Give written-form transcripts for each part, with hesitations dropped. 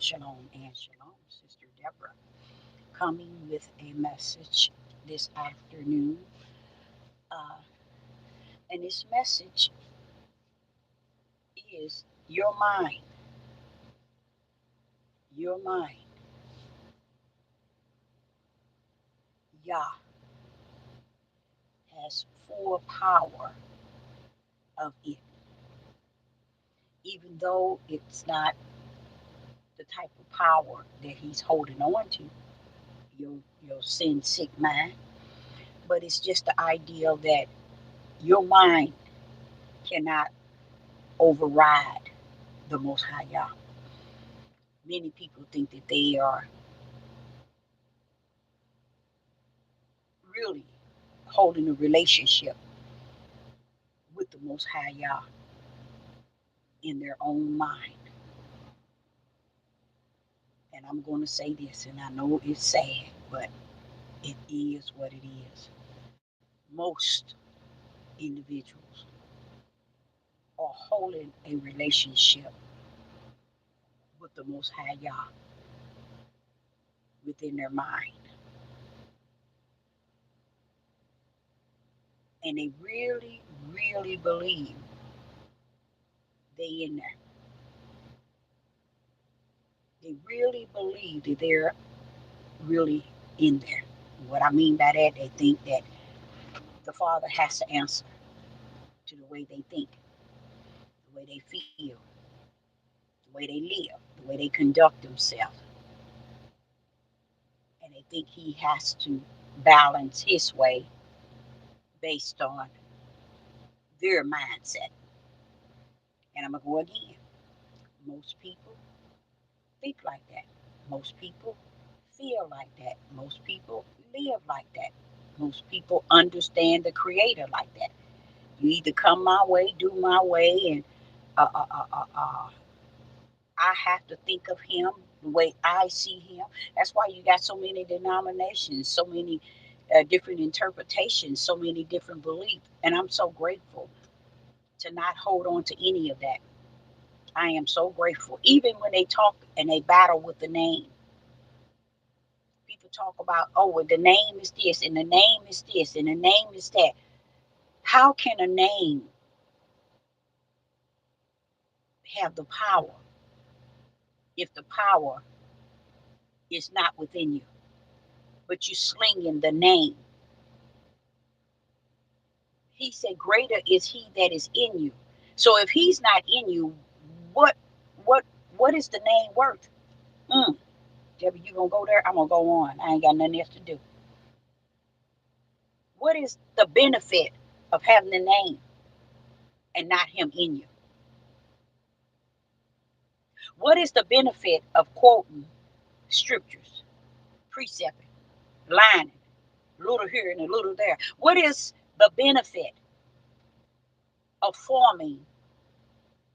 Shalom and shalom, Sister Deborah, coming with a message this afternoon. Uh, and this message is your mind. Your mind. Yah has full power of it, even though it's not the type of power that he's holding on to, your, your sin sick mind, but it's just the idea that your mind cannot override the Most High Yah. Many people think that they are really holding a relationship with the Most High Yah in their own mind. And I'm going to say this, and I know it's sad, but it is what it is. Most individuals are holding a relationship with the Most High Yah within their mind. And they really, really believe they in there. They really believe that they're really in there. What I mean by that, they think that the Father has to answer to the way they think, the way they feel, the way they live, the way they conduct themselves. And they think He has to balance His way based on their mindset. And I'm going to go again. Most people think like that. Most people feel like that. Most people live like that. Most people understand the Creator like that. You either come my way, do my way, and uh, uh, uh, uh, uh, I have to think of Him the way I see Him. That's why you got so many denominations, so many different interpretations, so many different beliefs. And I'm so grateful to not hold on to any of that. I am so grateful. Even when they talk and they battle with the name, people talk about, oh, well, the name is this, and the name is this, and the name is that. How can a name have the power if the power is not within you? But you slinging the name. He said, "Greater is He that is in you." So if He's not in you, what what what is the name worth? Mm, Debbie, you gonna go there? I'm gonna go on. I ain't got nothing else to do. What is the benefit of having the name and not Him in you? What is the benefit of quoting scriptures, precepting, lining, a little here and a little there? What is the benefit of forming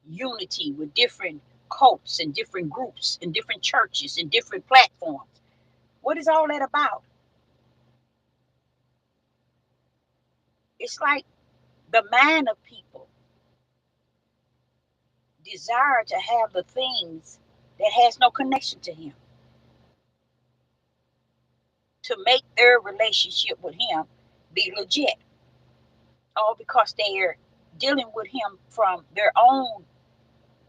unity with different cults and different groups and different churches and different platforms? What is all that about? It's like the mind of people desire to have the things that has no connection to Him, to make their relationship with Him be legit, all because they are dealing with Him from their own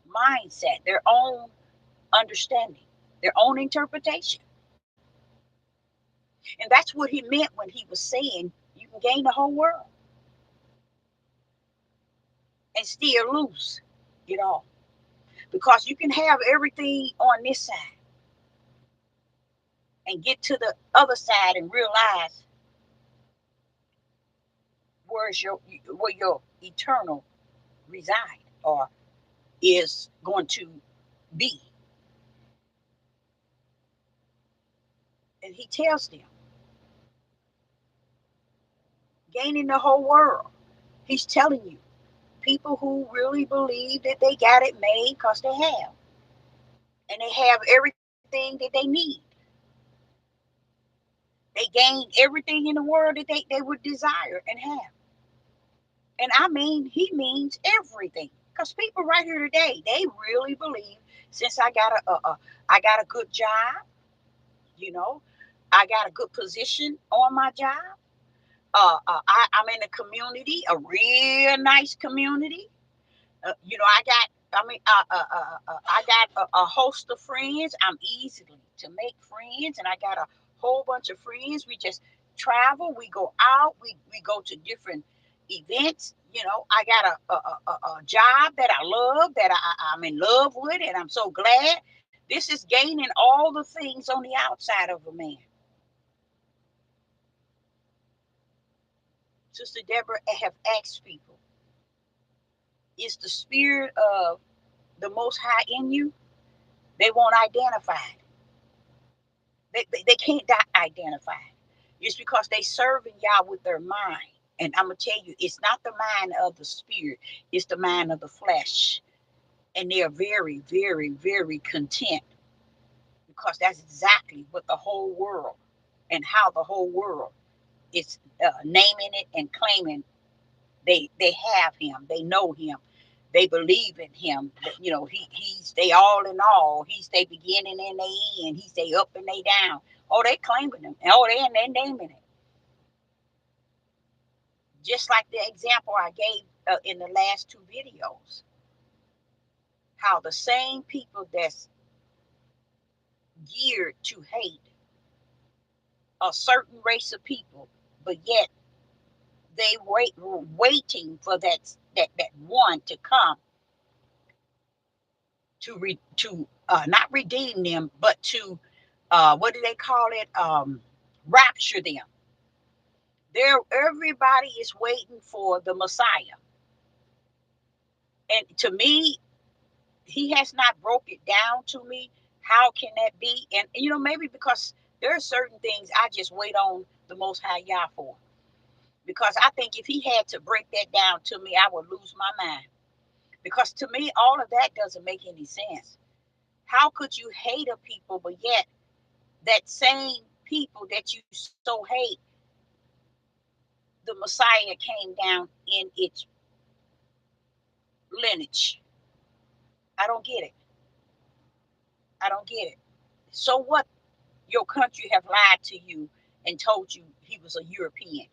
mindset, their own understanding, their own interpretation. And that's what He meant when He was saying you can gain the whole world and still lose it all. Because you can have everything on this side and get to the other side and realize where your eternal reside or is going to be. And He tells them, gaining the whole world. He's telling you, people who really believe that they got it made because they have, and they have everything that they need. They gain everything in the world that they would desire and have. And I mean, He means everything. Because people right here today, they really believe Since I got a good job, you know, I got a good position on my job. I'm in a community, a real nice community. I got. I got a host of friends. I'm easily to make friends, and I got a whole bunch of friends. We just travel. We go out. We go to different events. I got a job that I love, that I'm in love with, and I'm so glad. This is gaining all the things on the outside of a man. Sister Deborah, I have asked people, is the spirit of the Most High in you? They won't identify it. They can't identify it. It's because they serving y'all with their mind. And I'm going to tell you, it's not the mind of the spirit, it's the mind of the flesh. And they are very, very, very content, because that's exactly what the whole world, and how the whole world is naming it and claiming. They have him, they know him, they believe in him. He's they all in all. He's they beginning and they end. He's they up and they down. Oh, they claiming him. Oh, they naming it. Just like the example I gave in the last two videos, how the same people that's geared to hate a certain race of people, but yet they waiting for that one to come to not redeem them, but to what do they call it? Rapture them. Everybody is waiting for the Messiah, and to me, he has not broke it down to me. How can that be? And maybe because there are certain things I just wait on the Most High Yah for. Because I think if he had to break that down to me, I would lose my mind. Because to me, all of that doesn't make any sense. How could you hate a people, but yet that same people that you so hate, the Messiah came down in its lineage? I don't get it. I don't get it. So what? Your country have lied to you and told you he was a European.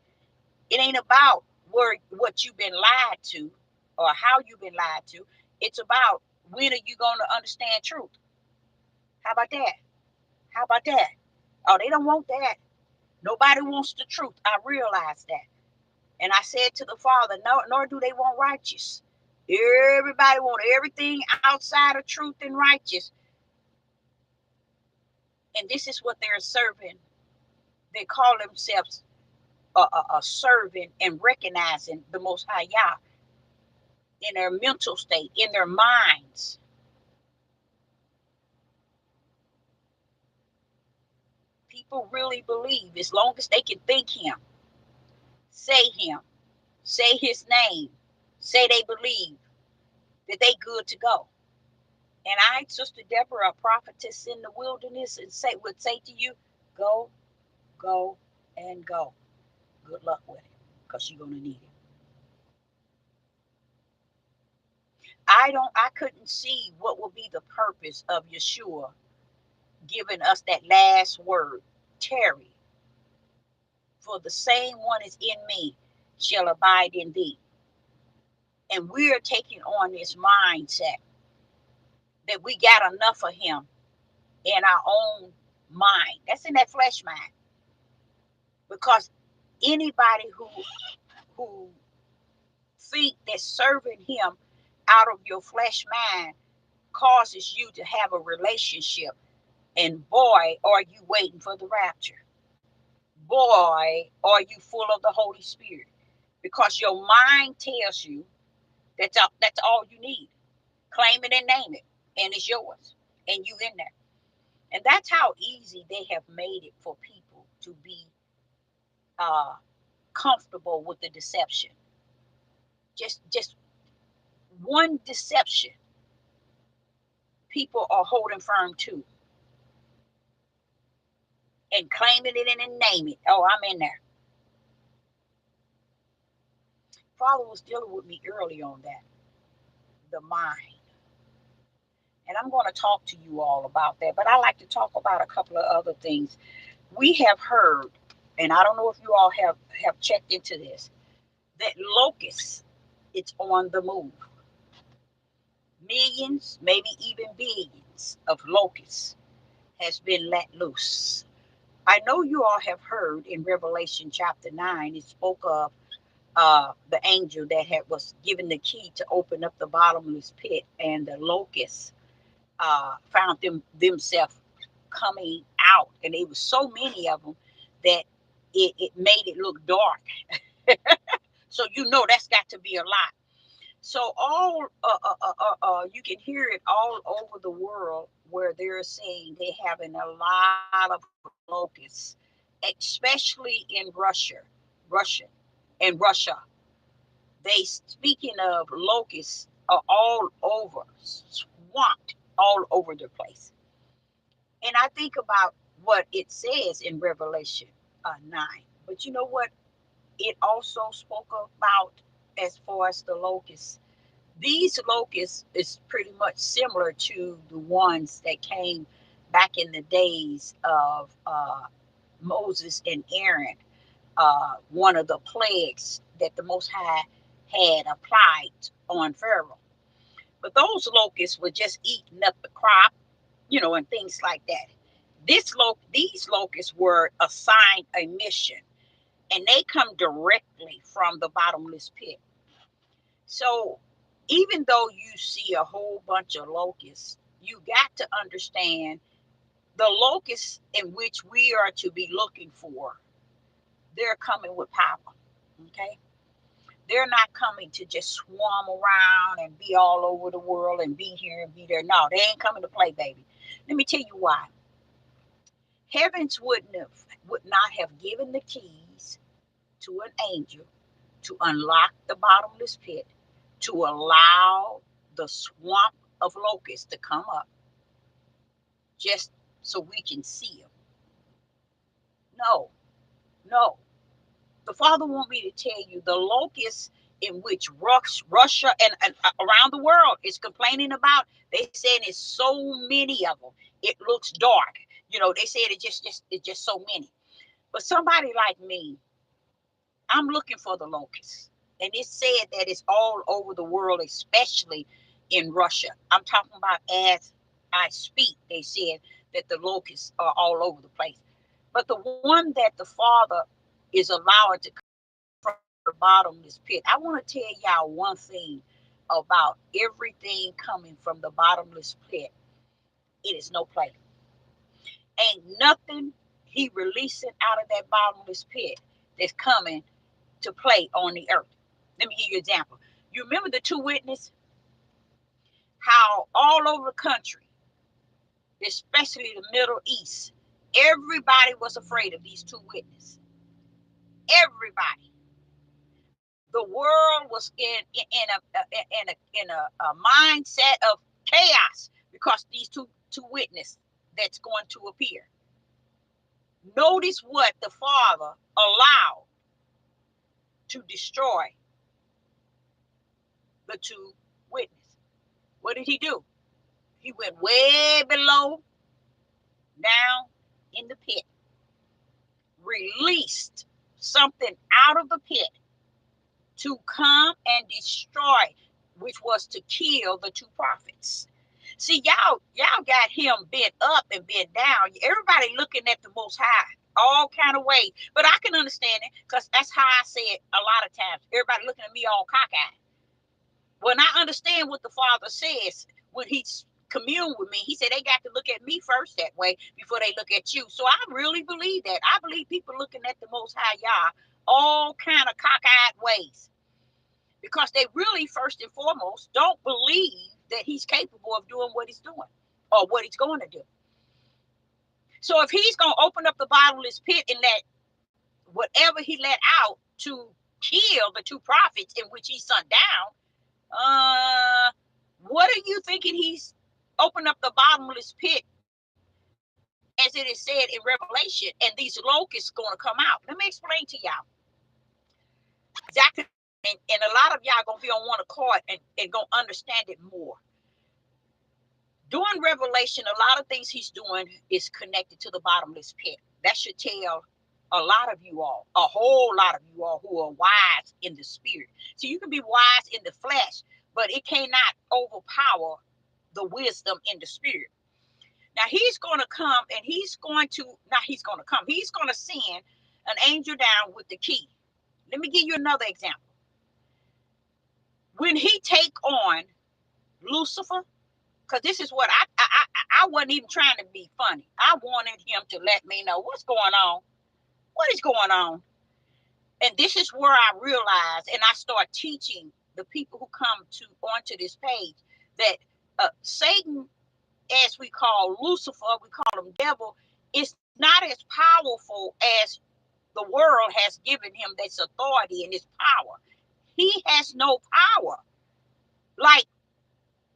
It ain't about what you've been lied to or how you've been lied to. It's about, when are you going to understand truth? How about that? How about that? Oh, they don't want that. Nobody wants the truth. I realize that. And I said to the Father, no, nor do they want righteous. Everybody want everything outside of truth and righteous. And this is what they're serving. They call themselves a serving and recognizing the Most High Yah in their mental state, in their minds. People really believe, as long as they can think him, him, say his name, say they believe, that they good to go. And I, Sister Deborah, a prophetess in the wilderness, and would say to you, go, go, and go. Good luck with it, because you're gonna need it. I couldn't see what would be the purpose of Yeshua giving us that last word, tarry. For the same one is in me shall abide in thee. And we're taking on this mindset that we got enough of him in our own mind. That's in that flesh mind. Because anybody who think that serving him out of your flesh mind causes you to have a relationship, and boy, are you waiting for the rapture. Boy, are you full of the Holy Spirit. Because your mind tells you that's all you need. Claim it and name it, and it's yours, and you in there. And that's how easy they have made it for people to be uh, comfortable with the deception. Just one deception, people are holding firm to and claiming it and naming it. Oh, I'm in there. Father was dealing with me early on that, the mind. And I'm going to talk to you all about that. But I like to talk about a couple of other things. We have heard, and I don't know if you all have checked into this, that locusts, it's on the move. Millions, maybe even billions of locusts has been let loose. I know you all have heard in Revelation chapter 9, it spoke of the angel that was given the key to open up the bottomless pit, and the locusts found themselves coming out, and there was so many of them that it made it look dark. So you know that's got to be a lot. So all you can hear it all over the world where they're saying they're having a lot of locusts, especially in Russia, and Russia. They speaking of locusts are all over, swamped all over the place. And I think about what it says in Revelation 9. But you know what? It also spoke about as far as the locusts. These locusts is pretty much similar to the ones that came back in the days of Moses and Aaron, one of the plagues that the Most High had applied on Pharaoh. But those locusts were just eating up the crop, and things like that. These locusts were assigned a mission, and they come directly from the bottomless pit. So even though you see a whole bunch of locusts, you got to understand the locusts in which we are to be looking for. They're coming with power. Okay. They're not coming to just swarm around and be all over the world and be here and be there. No, they ain't coming to play, baby. Let me tell you why. Heavens would not have given the keys to an angel to unlock the bottomless pit, to allow the swamp of locusts to come up just so we can see them. No, no. The Father want me to tell you the locusts in which Russia and around the world is complaining about. They saying it's so many of them. It looks dark. They said it's just so many. But somebody like me, I'm looking for the locusts. And it said that it's all over the world, especially in Russia. I'm talking about as I speak, they said that the locusts are all over the place. But the one that the Father is allowing to come from the bottomless pit, I want to tell y'all one thing about everything coming from the bottomless pit. It is no play. Ain't nothing he releasing out of that bottomless pit that's coming to play on the earth. Let me give you an example. You remember the two witnesses? How all over the country, especially the Middle East, everybody was afraid of these two witnesses. Everybody. The world was in a mindset of chaos because these two witnesses that's going to appear. Notice what the Father allowed to destroy the two witnesses. What did he do? He went way below, down in the pit, released something out of the pit to come and destroy, which was to kill the two prophets. See, y'all got him bent up and bent down. Everybody looking at the Most High all kind of ways. But I can understand it because that's how I say it a lot of times. Everybody looking at me all cockeyed. When I understand what the Father says, when he commune with me, he said they got to look at me first that way before they look at you. So I really believe that. I believe people looking at the Most High Yah all kind of cockeyed ways because they really, first and foremost, don't believe that he's capable of doing what he's doing or what he's going to do. So if he's going to open up the bottomless pit and let whatever he let out to kill the two prophets in which he sent down, what are you thinking he's opened up the bottomless pit as it is said in Revelation, and these locusts going to come out? Let me explain to y'all exactly, and a lot of y'all going to be on one accord and going to understand it more. During Revelation, a lot of things he's doing is connected to the bottomless pit. That should tell a lot of you all, a whole lot of you all who are wise in the spirit. So you can be wise in the flesh, but it cannot overpower the wisdom in the spirit. Now he's going to come and he's going to send an angel down with the key. Let me give you another example. When he take on Lucifer, because this is what I wasn't even trying to be funny. I wanted him to let me know what's going on. What is going on? And this is where I realized, and I start teaching the people who come onto this page, that Satan, as we call Lucifer, we call him devil, is not as powerful as the world has given him this authority and this power. He has no power like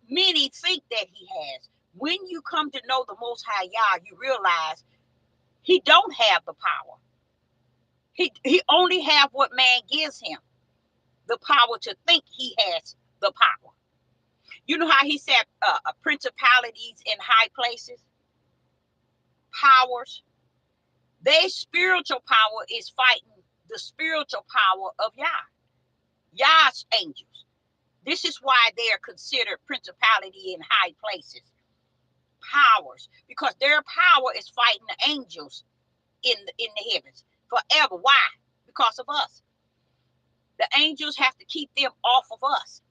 many think that he has. When you come to know the Most High Yah, you realize he don't have the power. He only have what man gives him, the power to think he has the power. You know how he said principalities in high places, powers. Their spiritual power is fighting the spiritual power of Yah, Yah's angels. This is why they are considered principality in high places, powers, because their power is fighting the angels in the heavens forever. Why? Because of us. The angels have to keep them off of us.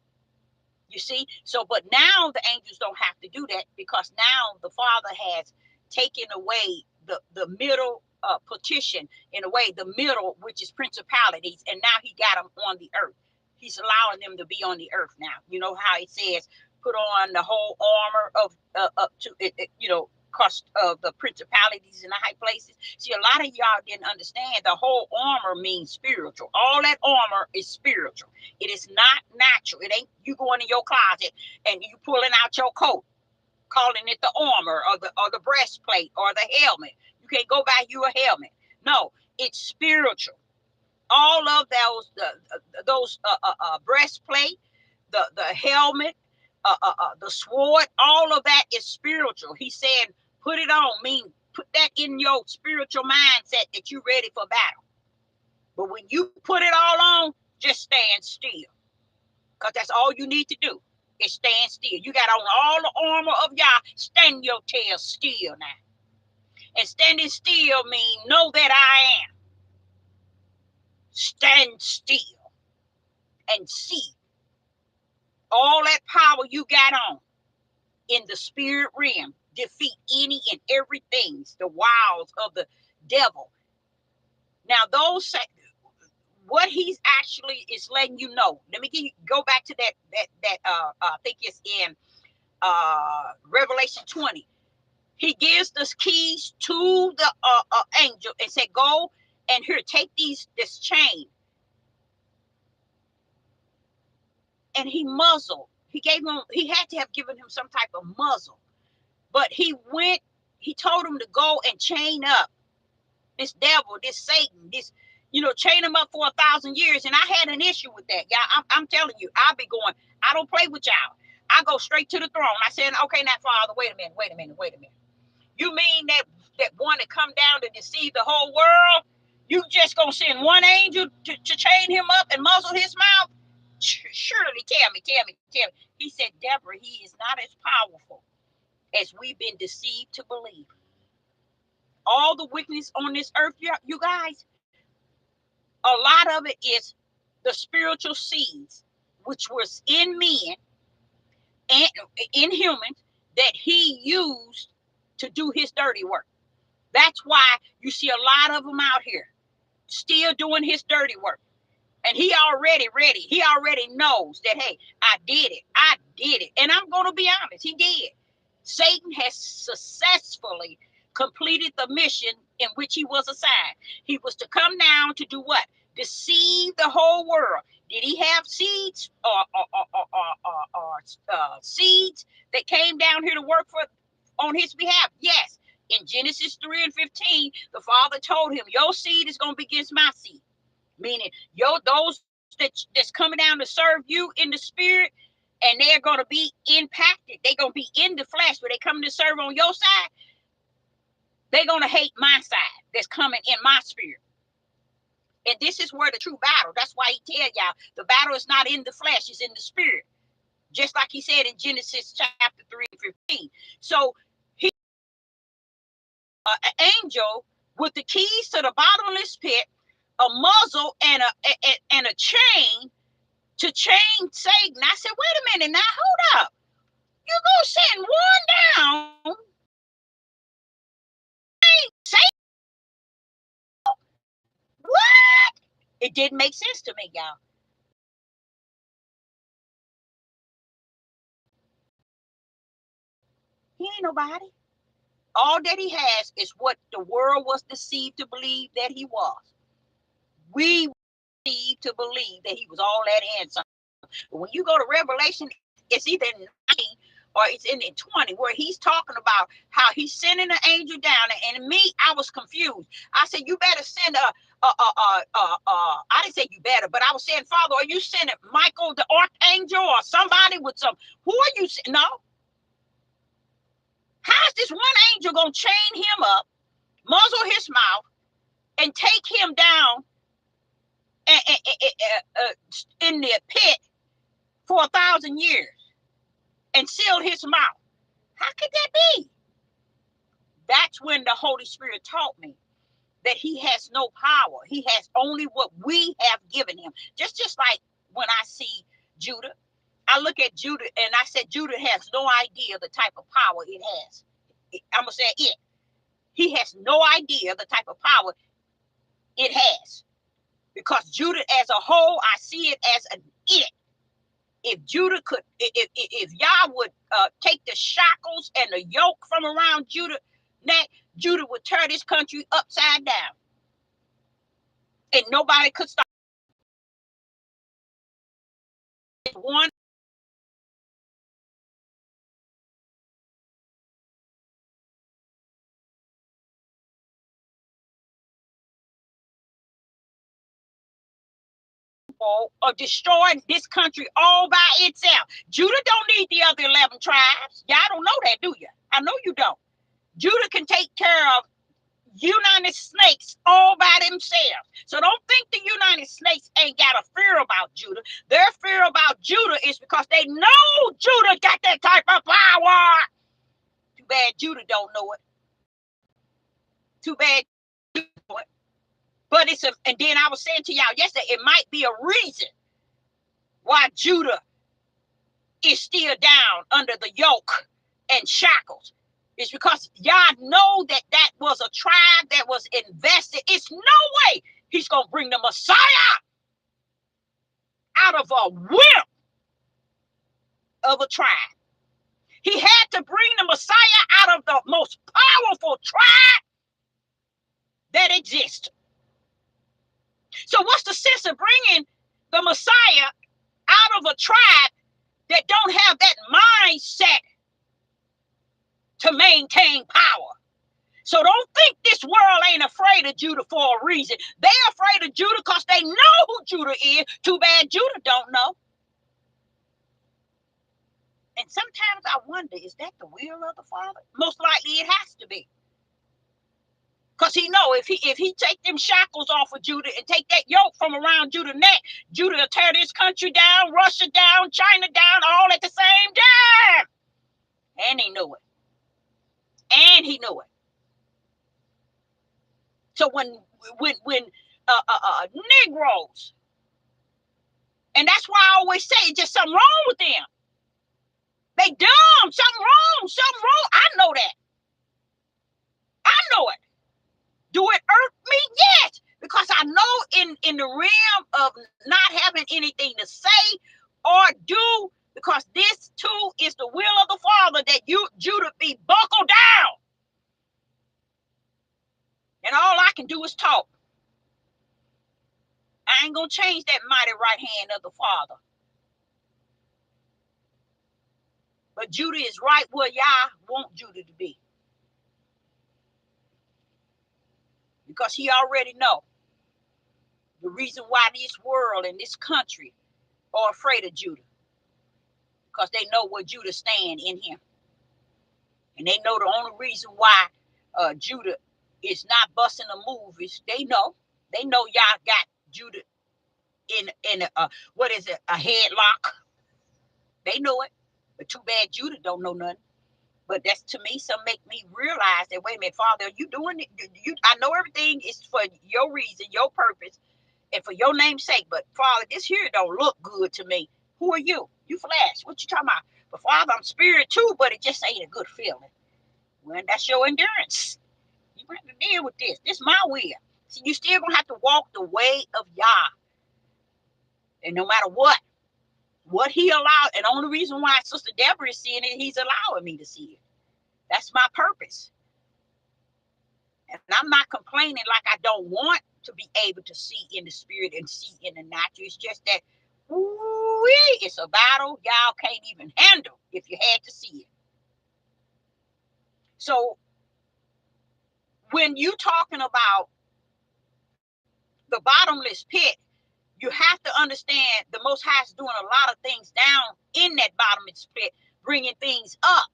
You see? So, but now the angels don't have to do that, because now the Father has taken away the middle petition, in a way, the middle, which is principalities, and now he got them on the earth. He's allowing them to be on the earth now. You know how it says, put on the whole armor of up to it, cost of the principalities in the high places. See, a lot of y'all didn't understand the whole armor means spiritual. All that armor is spiritual. It is not natural. It ain't you going in your closet and you pulling out your coat, calling it the armor or the breastplate or the helmet. You can't go buy you a helmet. No, it's spiritual. All of those breastplate, the helmet, the sword, all of that is spiritual. He said, put it on, put that in your spiritual mindset that you're ready for battle. But when you put it all on, just stand still. Because that's all you need to do is stand still. You got on all the armor of Yah. Stand your tail still now. And standing still means know that I am. Stand still and see all that power you got on in the spirit realm. Defeat any and everything, the wiles of the devil. Now, what he's actually is letting you know. Let me go back to that I think it's in Revelation 20. He gives the keys to the angel and said, go and here, take this chain. And he muzzled. He had to have given him some type of muzzle. But he told him to go and chain up this devil, this Satan, chain him up for 1,000 years. And I had an issue with that. Yeah, I'm telling you, I'll be going, I don't play with y'all. I go straight to the throne. I said, okay, now, Father, wait a minute. You mean that one that come down to deceive the whole world, you just gonna send one angel to chain him up and muzzle his mouth? Surely, tell me. He said, Deborah, he is not as powerful as we've been deceived to believe. All the wickedness on this earth, you guys, a lot of it is the spiritual seeds, which was in men and in humans, that he used to do his dirty work. That's why you see a lot of them out here still doing his dirty work. And he already ready. He already knows that, hey, I did it. And I'm going to be honest, he did. Satan has successfully completed the mission in which he was assigned. He was to come down to do what? Deceive the whole world. Did he have seeds or seeds that came down here to work on his behalf? Yes. In Genesis 3:15, the Father told him, your seed is going to be against my seed. Meaning, those that's coming down to serve you in the spirit and they're going to be impacted. They're going to be in the flesh. When they come to serve on your side, they're going to hate my side that's coming in my spirit. And this is where the true battle. That's why he tell y'all the battle is not in the flesh, it's in the spirit. Just like he said in Genesis chapter 3:15. So he an angel with the keys to the bottomless pit, a muzzle and a chain to chain Satan. I said, wait a minute now, hold up. You gonna send one down? Satan? What? It didn't make sense to me, y'all. He ain't nobody. All that he has is what the world was deceived to believe that he was. We deceived to believe that he was all that and something. But when you go to Revelation, it's either in 9 or it's in 20, where he's talking about how he's sending an angel down. And me, I was confused. I said, you better send I didn't say you better, but I was saying, Father, are you sending Michael the archangel or somebody with some, who are you? No. How's this one angel going to chain him up, muzzle his mouth, and take him down in the pit for 1,000 years and seal his mouth? How could that be? That's when the Holy Spirit taught me that he has no power. He has only what we have given him. Just like when I see Judah, I look at Judah and I said, Judah has no idea the type of power it has. I'm going to say it. He has no idea the type of power it has. Because Judah as a whole, I see it as an it. If Judah could, if Yah would take the shackles and the yoke from around Judah neck, Judah would tear this country upside down. And nobody could stop it. One or destroying this country all by itself. Judah don't need the other 11 tribes. Y'all don't know that, do you? I know you don't. Judah can take care of United Snakes all by themselves. So don't think the United Snakes ain't got a fear about Judah. Their fear about Judah is because they know Judah got that type of power. Too bad Judah don't know it. Too bad Judah know it. But it's and then I was saying to y'all yesterday, it might be a reason why Judah is still down under the yoke and shackles. It's because y'all know that that was a tribe that was invested. It's no way he's going to bring the Messiah out of a whip of a tribe. He had to bring the Messiah out of the most powerful tribe that exists. So what's the sense of bringing the Messiah out of a tribe that don't have that mindset to maintain power? So don't think this world ain't afraid of Judah for a reason. They're afraid of Judah because they know who Judah is. Too bad Judah don't know. And sometimes I wonder, is that the will of the Father? Most likely it has to be. Because he know if he take them shackles off of Judah and take that yoke from around Judah's neck, Judah will tear this country down, Russia down, China down, all at the same time. And he knew it. And he knew it. So when Negroes, and that's why I always say just something wrong with them. They dumb, something wrong. I know that. I know it. Do it hurt me? Yes. Because I know in the realm of not having anything to say or do, because this too is the will of the Father that Judah be buckled down. And all I can do is talk. I ain't gonna change that mighty right hand of the Father. But Judah is right where Yah want Judah to be. Because he already know the reason why this world and this country are afraid of Judah. because they know where Judah stand in him. And they know the only reason why Judah is not busting the move is they know y'all got Judah in what is it, a headlock. They know it, but too bad Judah don't know nothing. But that's, to me, some make me realize that, wait a minute, Father, are you doing it? I know everything is for your reason, your purpose, and for your name's sake. But Father, this here don't look good to me. Who are you? You flesh. What you talking about? But Father, I'm spirit too, but it just ain't a good feeling. Well, that's your endurance. You have to deal with this. This is my will. So you still gonna have to walk the way of Yah. And no matter what he allowed, and the only reason why Sister Deborah is seeing it, he's allowing me to see it. That's my purpose. And I'm not complaining like I don't want to be able to see in the spirit and see in the natural. It's just that, it's a battle y'all can't even handle if you had to see it. So when you talking about the bottomless pit, you have to understand the Most High is doing a lot of things down in that bottomless pit, bringing things up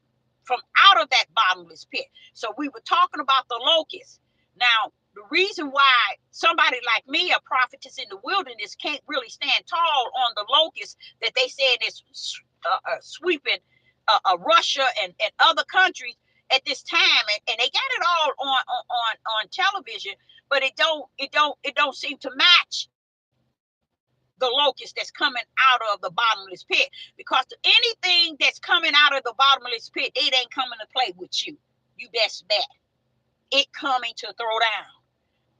from out of that bottomless pit. So we were talking about the locusts. Now, the reason why somebody like me, a prophetess in the wilderness, can't really stand tall on the locusts that they said is sweeping Russia and other countries at this time, and they got it all on television, but it don't seem to match the locust that's coming out of the bottomless pit, because anything that's coming out of the bottomless pit, it ain't coming to play with you. You best bet it coming to throw down.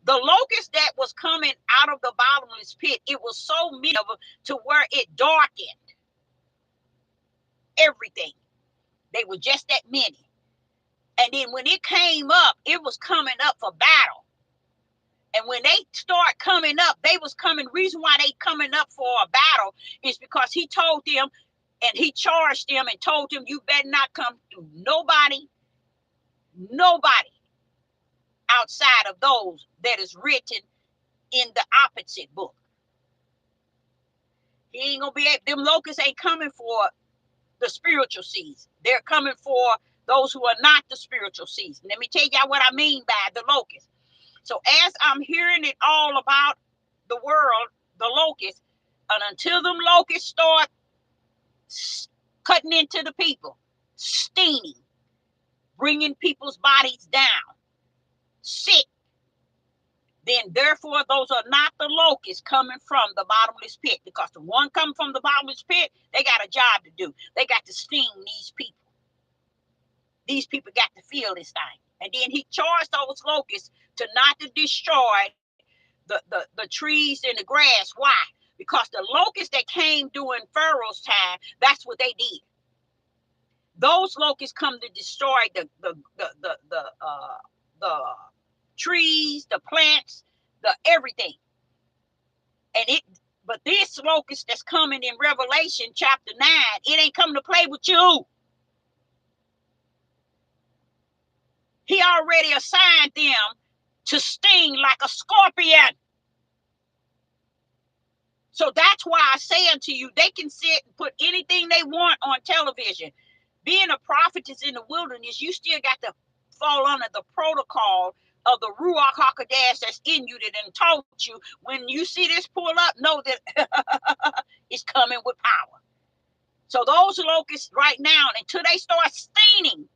The locust that was coming out of the bottomless pit, it was so many of them to where it darkened everything. They were just that many. And then when it came up, it was coming up for battle. And when they start coming up, they was coming. Reason why they coming up for a battle is because he told them, and he charged them and told them, you better not come to nobody outside of those that is written in the opposite book. He ain't gonna be able, them locusts ain't coming for the spiritual seeds. They're coming for those who are not the spiritual seeds. Let me tell y'all what I mean by the locusts. So as I'm hearing it all about the world, the locusts, and until them locusts start cutting into the people, stinging, bringing people's bodies down, sick, then therefore those are not the locusts coming from the bottomless pit, because the one coming from the bottomless pit, they got a job to do. They got to sting these people. These people got to feel this thing. And then he charged those locusts to not to destroy the trees and the grass. Why? Because the locusts that came during Pharaoh's time, that's what they did. Those locusts come to destroy the trees, the plants, the everything. But this locust that's coming in Revelation chapter 9, it ain't coming to play with you. He already assigned them to sting like a scorpion. So that's why I say unto you, they can sit and put anything they want on television. Being a prophetess in the wilderness, you still got to fall under the protocol of the Ruach HaKodesh that's in you, that done taught you, when you see this pull up, know that it's coming with power. So those locusts right now, until they start stinging,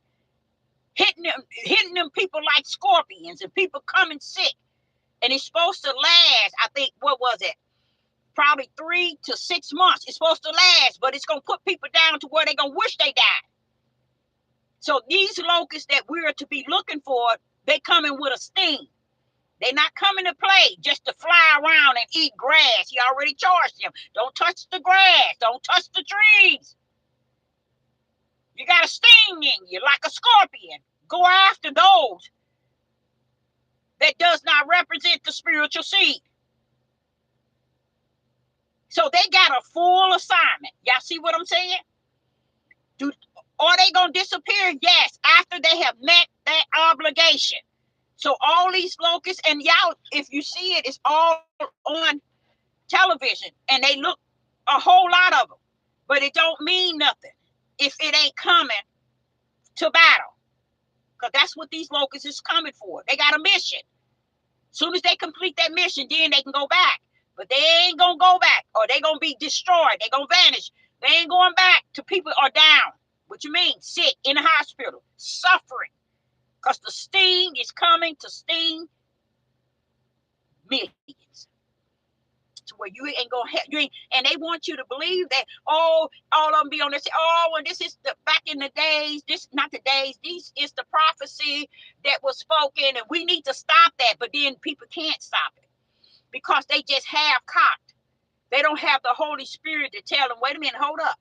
hitting them people like scorpions, and people coming sick, and it's supposed to last, I think, what was it? Probably 3 to 6 months. It's supposed to last, but it's going to put people down to where they're going to wish they died. So these locusts that we're to be looking for, they coming with a sting. They're not coming to play just to fly around and eat grass. He already charged them. Don't touch the grass. Don't touch the trees. You got a sting in you like a scorpion. Go after those that does not represent the spiritual seed. So they got a full assignment. Y'all see what I'm saying? Are they going to disappear? Yes, after they have met that obligation. So all these locusts, and y'all, if you see it, it's all on television, and they look a whole lot of them, but it don't mean nothing. if it ain't coming to battle. Because that's what these locusts is coming for. They got a mission. Soon as they complete that mission, then they can go back. But they ain't going to go back, or they going to be destroyed. They going to vanish. They ain't going back to people are down. What you mean? Sick, in the hospital, suffering. Because the sting is coming to sting millions. To where you ain't gonna have you ain't, and they want you to believe that, oh, all of them be on this. Oh, and this is the back in the days. This not the days. This is the prophecy that was spoken, and we need to stop that. But then people can't stop it because they just have cocked. They don't have the Holy Spirit to tell them, wait a minute, hold up.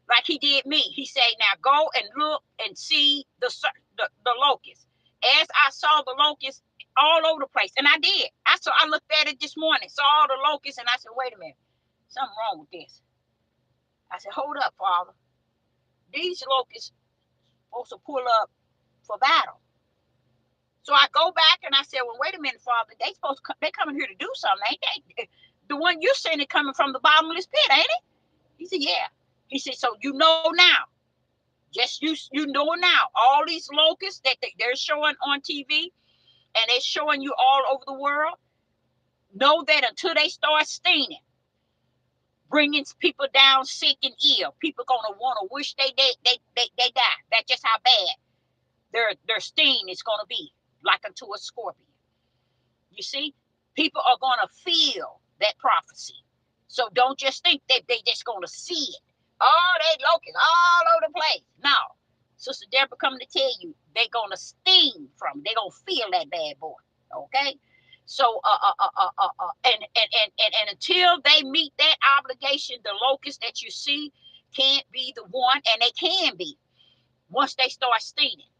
Like he did me. He said, now go and look and see the locust. As I saw the locust all over the place, and I did. I looked at it this morning, saw all the locusts, and I said, wait a minute, something wrong with this. I said, hold up, Father. These locusts supposed to pull up for battle. So I go back and I said, well, wait a minute, Father. They coming here to do something, ain't they? The one you seen it coming from the bottomless pit, ain't it? He said, yeah. He said, so you know now. Just you know now. All these locusts that they're showing on TV and they're showing you all over the world, know that until they start stinging, bringing people down sick and ill, people gonna want to wish they die. That's just how bad their sting is gonna be, like unto a scorpion. You see, people are gonna feel that prophecy. So don't just think that they just gonna see it. Oh, they locusts all over the place. No, Sister Deborah coming to tell you, they gonna sting from. They gonna feel that bad boy. Okay. So and until they meet that obligation, the locusts that you see can't be the one, and they can be once they start stinging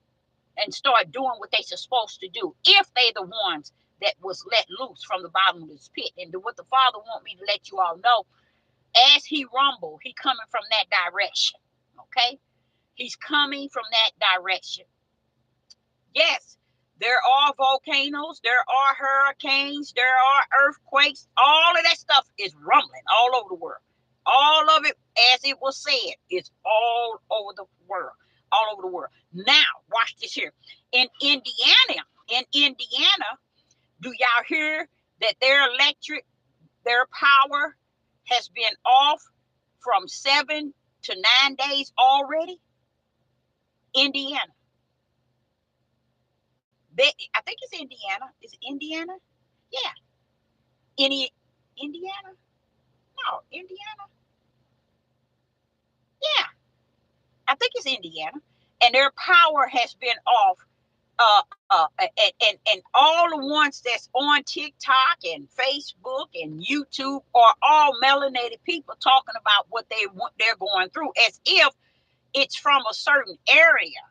and start doing what they're supposed to do, if they the ones that was let loose from the bottom of this pit. And what the Father want me to let you all know, as he rumble, he coming from that direction. Okay, he's coming from that direction. Yes, there are volcanoes, there are hurricanes, there are earthquakes. All of that stuff is rumbling all over the world. All of it, as it was said, is all over the world. All over the world. Now, watch this here. In Indiana, do y'all hear that their power has been off from 7 to 9 days already? Indiana. I think it's Indiana. Is it Indiana? Yeah. Indiana? No, Indiana. Yeah, I think it's Indiana. And their power has been off. And all the ones that's on TikTok and Facebook and YouTube are all melanated people talking about what they're going through, as if it's from a certain area.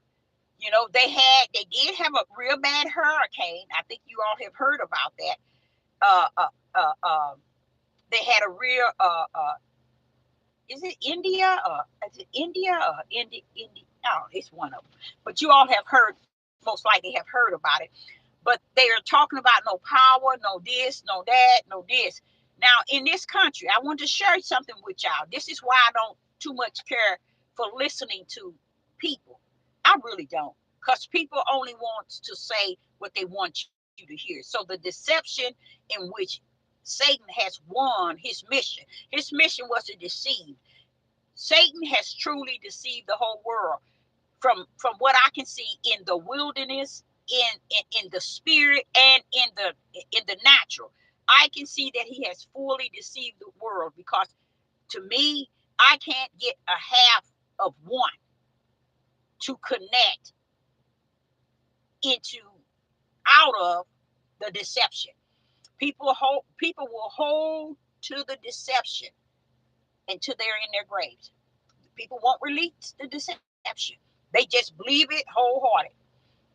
You know, they did have a real bad hurricane. I think you all have heard about that. They had a real is it India or is it India or India? Oh, it's one of them. But you all have heard, most likely have heard about it. But they are talking about no power, no this, no that, no this. Now in this country, I want to share something with y'all. This is why I don't too much care for listening to people. I really don't, because people only want to say what they want you to hear. So the deception in which Satan has won his mission. His mission was to deceive. Satan has truly deceived the whole world. From what I can see in the wilderness, in the spirit, and in the natural, I can see that he has fully deceived the world, because to me, I can't get a half of one to connect into out of the deception. People will hold to the deception until they're in their graves. People won't release the deception. They just believe it wholehearted.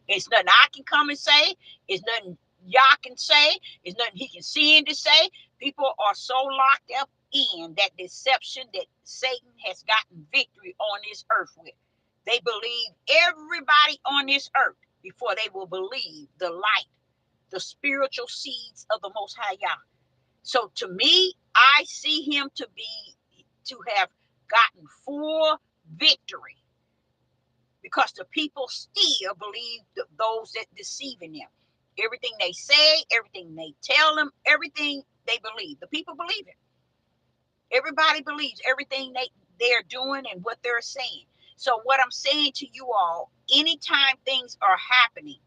It's nothing I can come and say. It's nothing y'all can say. It's nothing he can see and to say. People are so locked up in that deception that Satan has gotten victory on this earth with. They believe everybody on this earth before they will believe the light, the spiritual seeds of the Most High Yah. So to me, I see him to have gotten full victory because the people still believe those that deceiving them. Everything they say, everything they tell them, everything they believe. The people believe it. Everybody believes everything they're doing and what they're saying. So what I'm saying to you all, anytime things are happening,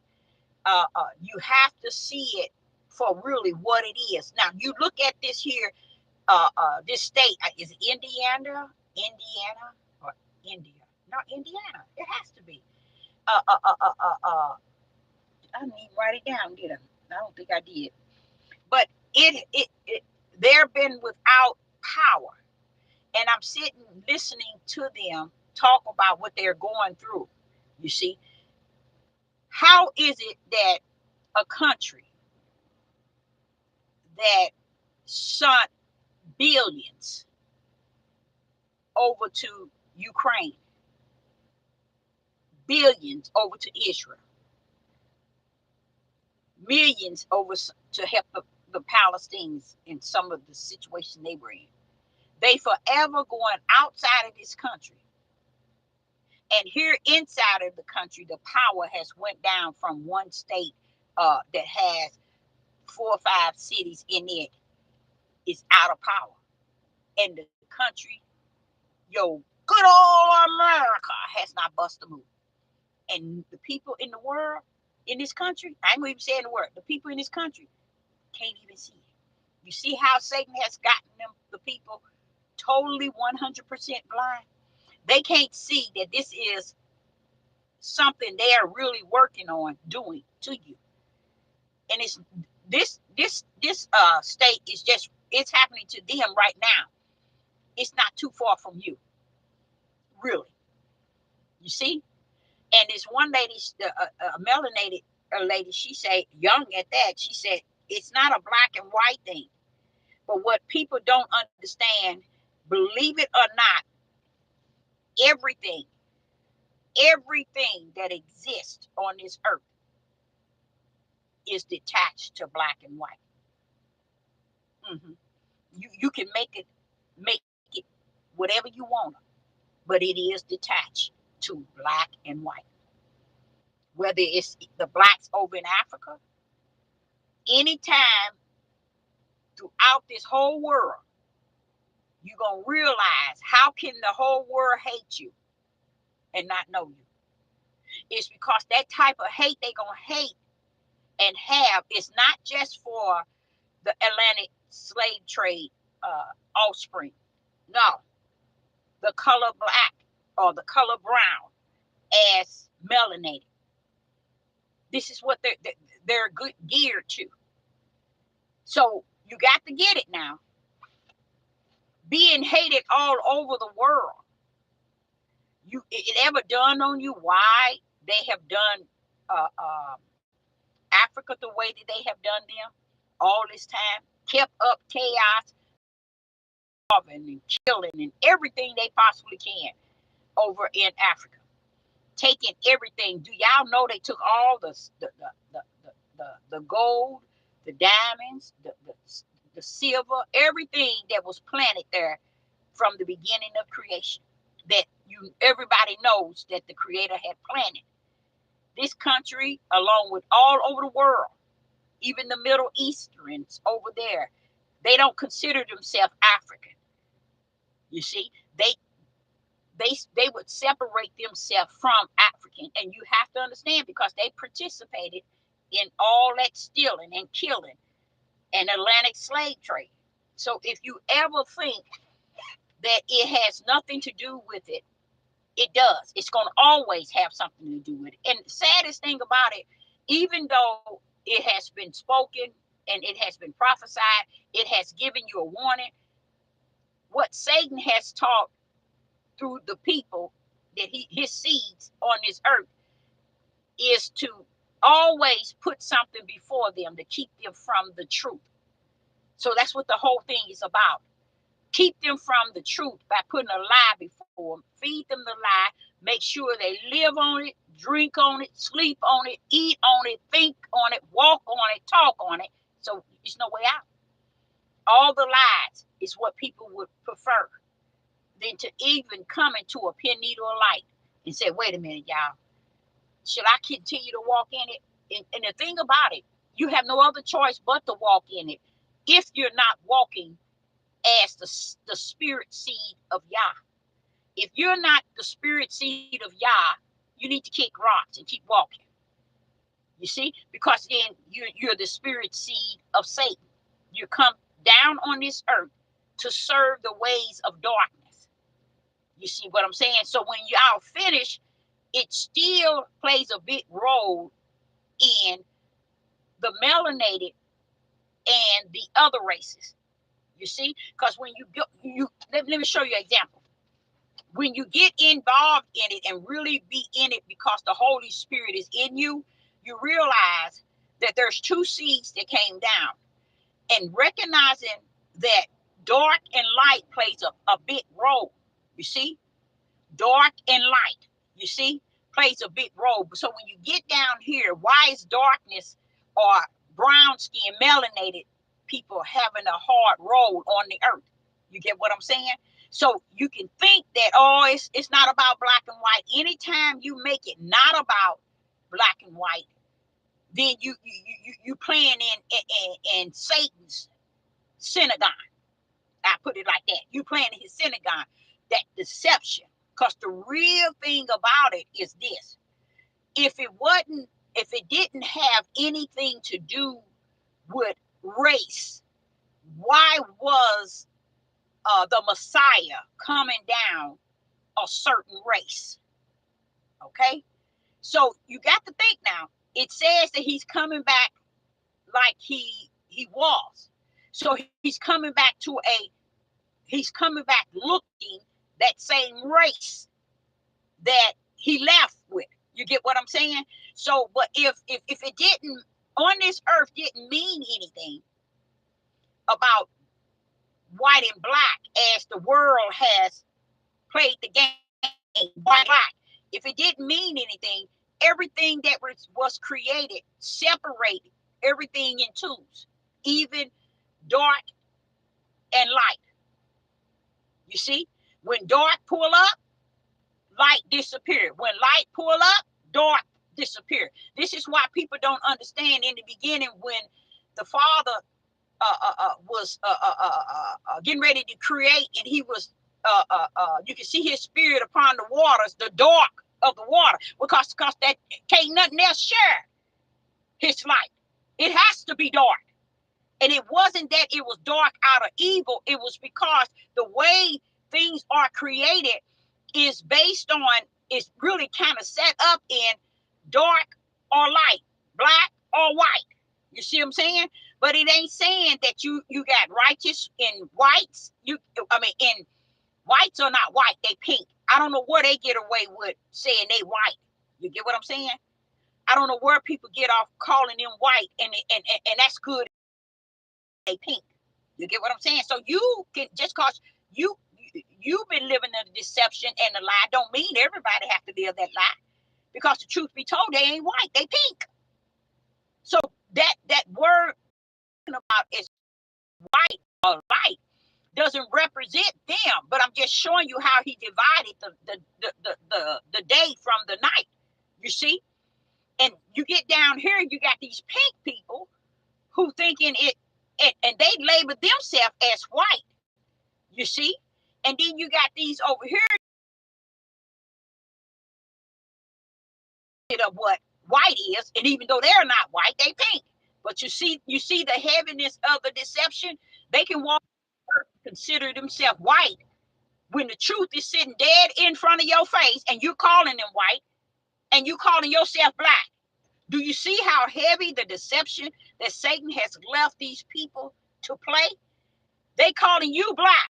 you have to see it for really what it is. Now you look at this here, this state is it Indiana, or India? Not Indiana. It has to be. Uh, uh, uh, uh, uh, uh, I didn't even write it down, did I? I don't think I did. But they've been without power, and I'm sitting listening to them talk about what they're going through. You see, how is it that a country that sent billions over to Ukraine, billions over to Israel, millions over to help the Palestinians in some of the situation they were in, they forever going outside of this country, and here inside of the country the power has went down from one state that has 4 or 5 cities in it is out of power, and the country, yo, good old America has not bust a move. And the people in the world, in this country, I ain't gonna even say in the world, the people in this country can't even see it. You see how Satan has gotten them, the people, totally 100% blind? They can't see that this is something they are really working on doing to you. And it's this state is just, it's happening to them right now. It's not too far from you, really. You see? And this one lady, a melanated lady, she said, young at that, she said, it's not a black and white thing. But what people don't understand, believe it or not, everything, everything that exists on this earth is detached to black and white. Mm-hmm. You can make it whatever you want, but it is detached to black and white. Whether it's the blacks over in Africa, anytime throughout this whole world, you're going to realize how can the whole world hate you and not know you. It's because that type of hate they going to hate and have is not just for the Atlantic slave trade offspring. No, the color black or the color brown as melanated. This is what they're good geared to. So you got to get it now. Being hated all over the world. It ever dawned on you why they have done Africa the way that they have done them all this time? Kept up chaos, and killing and everything they possibly can over in Africa. Taking everything. Do y'all know they took all the gold, the diamonds, the silver, everything that was planted there from the beginning of creation, that everybody knows that the creator had planted. This country, along with all over the world, even the Middle Easterns over there, they don't consider themselves African. You see, they would separate themselves from African, and you have to understand because they participated in all that stealing and killing and Atlantic slave trade. So if you ever think that it has nothing to do with it, it does. It's going to always have something to do with it. And the saddest thing about it, even though it has been spoken and it has been prophesied, it has given you a warning. What Satan has taught through the people that his seeds on this earth is to always put something before them to keep them from the truth. So that's what the whole thing is about. Keep them from the truth by putting a lie before them, feed them the lie, make sure they live on it, drink on it, sleep on it, eat on it, think on it, walk on it, talk on it. So there's no way out. All the lies is what people would prefer. than to even come into a pin needle of light and say, wait a minute, y'all, should I continue to walk in it? And the thing about it, you have no other choice but to walk in it if you're not walking as the spirit seed of Yah. If you're not the spirit seed of Yah, you need to kick rocks and keep walking. You see? Because then you're the spirit seed of Satan. You come down on this earth to serve the ways of darkness. You see what I'm saying? So when y'all finish, it still plays a big role in the melanated and the other races. You see? Because when you go, let me show you an example. When you get involved in it and really be in it because the Holy Spirit is in you, you realize that there's two seeds that came down. And recognizing that dark and light plays a big role. You see? Dark and light, you see, plays a big role. So when you get down here, why is darkness or brown skin, melanated people having a hard road on the earth? You get what I'm saying? So you can think that, oh, it's not about black and white. Anytime you make it not about black and white, then you playing in Satan's synagogue. I put it like that. You playing in his synagogue, that deception. Because the real thing about it is this: if it didn't have anything to do with race, why was the Messiah coming down a certain race? Okay, so you got to think now. It says that he's coming back like he was. So he's coming back looking that same race that he left with. You get what I'm saying? So, but if it didn't, on this earth didn't mean anything about white and black as the world has played the game, white black, if it didn't mean anything, everything that was created separated everything in twos, even dark and light. You see, when dark pull up, light disappear. When light pull up, dark disappear. This is why people don't understand in the beginning when the Father was getting ready to create, and he was you can see his spirit upon the waters, the dark of the water, because that can't nothing else share his light. It has to be dark. And it wasn't that it was dark out of evil. It was because the way things are created is based on, it's really kind of set up in dark or light, black or white. You see what I'm saying? But it ain't saying that you got righteous in whites. In whites are not white, they pink. I don't know where they get away with saying they white. You get what I'm saying? I don't know where people get off calling them white, and that's good. They pink. You get what I'm saying? So you can, just cause you've been living in the deception and the lie, don't mean everybody have to live that lie. Because the truth be told, they ain't white, they pink. So that word about is white or light doesn't represent them, but I'm just showing you how he divided the day from the night. You see? And you get down here, you got these pink people who thinking it, and they label themselves as white. You see? And then you got these over here of what white is, and even though they're not white, they pink. But you see the heaviness of the deception. They can walk consider themselves white when the truth is sitting dead in front of your face, and you're calling them white, and you calling yourself black. Do you see how heavy the deception that Satan has left these people to play? They calling you black,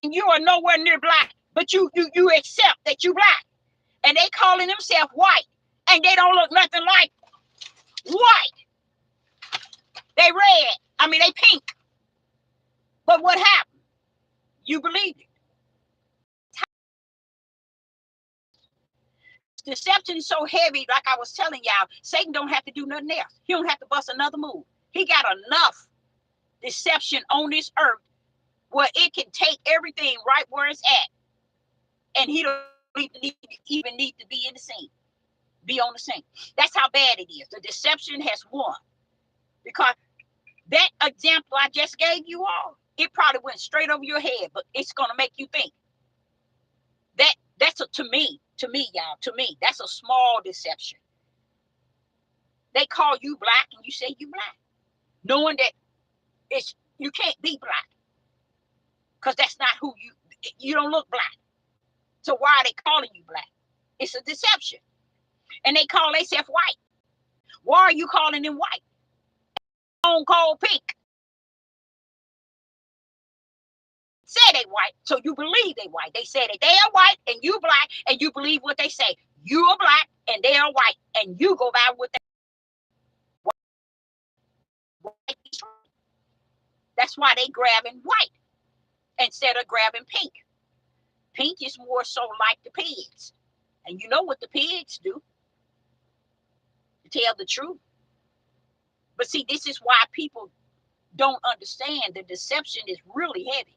and you are nowhere near black, but you accept that you black, and they calling themselves white, and they don't look nothing like white. They red. They pink. But what happened? You believed it. Deception is so heavy, like I was telling y'all, Satan don't have to do nothing else. He don't have to bust another move. He got enough deception on this earth where it can take everything right where it's at, and he don't even need to be in the scene, be on the scene. That's how bad it is. The deception has won, because that example I just gave you all, it probably went straight over your head, but it's gonna make you think. To me, y'all, to me, that's a small deception. They call you black and you say you black, knowing that you can't be black, because that's not who you don't look black. So why are they calling you black? It's a deception. And they call themselves white. Why are you calling them white? Stone Cold pink. Say they white, so you believe they white. They say that they are white and you black, and you believe what they say. You are black and they are white, and you go by what they. That's why they grabbing white instead of grabbing pink. Pink is more so like the pigs, and you know what the pigs do, to tell the truth. But see, this is why people don't understand the deception is really heavy.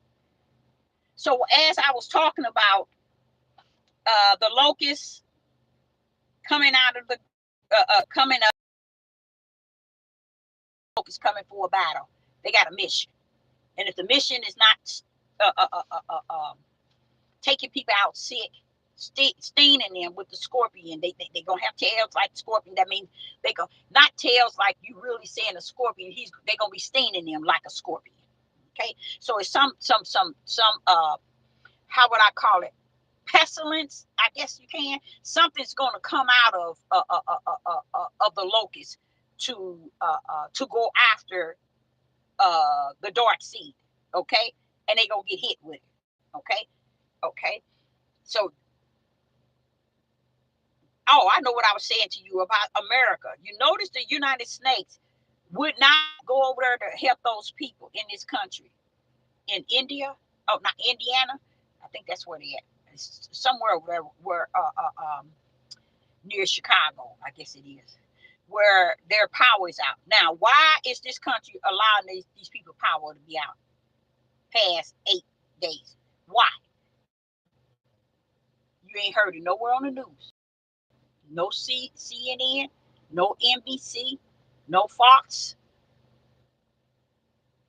So as I was talking about the locusts coming out of the coming up, locusts coming for a battle, they got a mission, and if the mission is not taking people out sick, stinging them with the scorpion, they gonna have tails like the scorpion. That means they go not tails like you really saying a scorpion. They gonna be stinging them like a scorpion. Okay, so it's some how would I call it, pestilence, I guess you can. Something's going to come out of the locust to go after the dark seed. Okay, and they gonna get hit with it. Okay. So, oh, I know what I was saying to you about America. You notice the United States would not go over there to help those people in this country. In India, oh, not Indiana, I think that's where they at. It's somewhere over there where near Chicago, I guess it is, where their power is out. Now, why is this country allowing these people power to be out past 8 days? Why? You ain't heard it nowhere on the news. No CNN, no NBC, no Fox.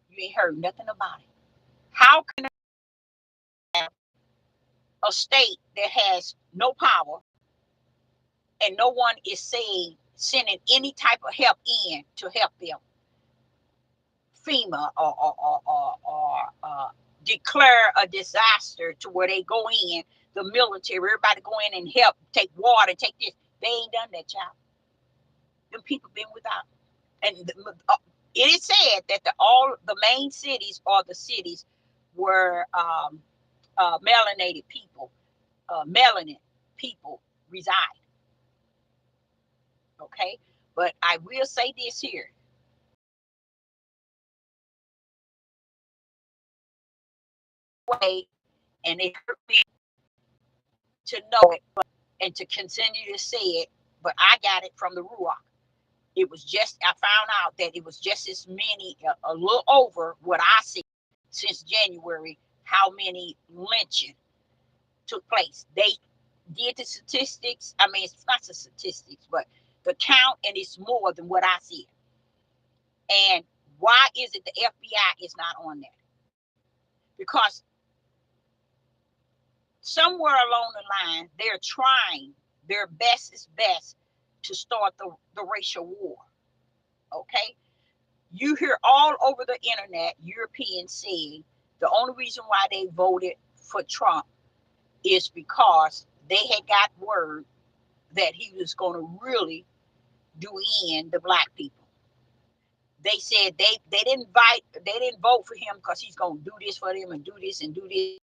You ain't heard nothing about it. How can a state that has no power and no one is sending any type of help in to help them, FEMA or declare a disaster to where they go in, the military, everybody go in and help, take water, take this. They ain't done that, child. Them people been without. And it is said that all the main cities are the cities where melanated people, melanin people reside. Okay, but I will say this here. Way, and it hurt me to know it and to continue to say it, but I got it from the Ruach. It was just, I found out that it was just as many, a little over what I see since January, how many lynching took place. They did the statistics. I mean, it's not the statistics, but the count, and it's more than what I see. And why is it the FBI is not on that? Because somewhere along the line, they're trying their best to start the racial war. Okay? You hear all over the internet Europeans saying the only reason why they voted for Trump is because they had got word that he was going to really do in the black people. They said they didn't vote for him because he's going to do this for them and do this and do this.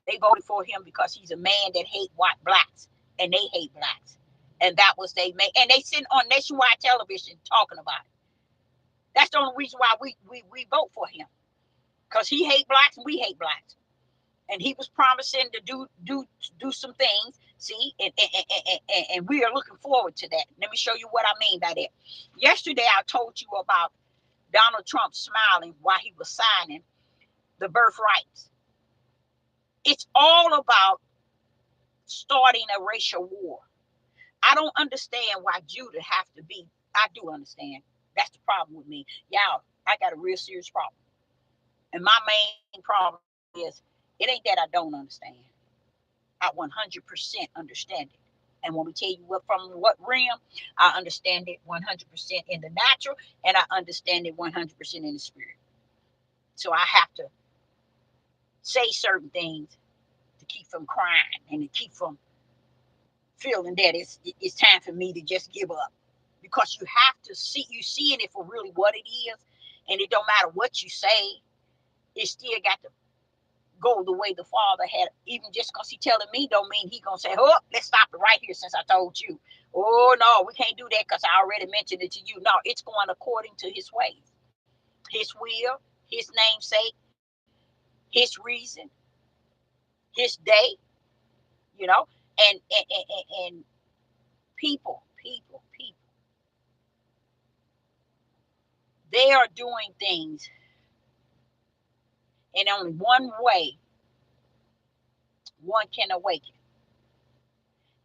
They voted for him because he's a man that hate white blacks, and they hate blacks. And that was they made, and they sent on nationwide television talking about it. That's the only reason why we vote for him, because he hate blacks and we hate blacks. And he was promising to do some things. See, and we are looking forward to that. Let me show you what I mean by that. Yesterday I told you about Donald Trump smiling while he was signing the birthrights. It's all about starting a racial war. I don't understand why Judah have to be. I do understand. That's the problem with me. Y'all, I got a real serious problem. And my main problem is it ain't that I don't understand. I 100% understand it. And when we tell you what from what realm, I understand it 100% in the natural, and I understand it 100% in the spirit. So I have to say certain things to keep from crying and to keep from feeling that it's time for me to just give up. Because you have to seeing it for really what it is, and it don't matter what you say, it still got to go the way the Father had. Even just because he telling me don't mean he gonna say, oh, let's stop it right here since I told you. Oh no, we can't do that because I already mentioned it to you. No, it's going according to his ways, his will, his namesake, his reason, his day, you know, and people, they are doing things in only one way one can awaken,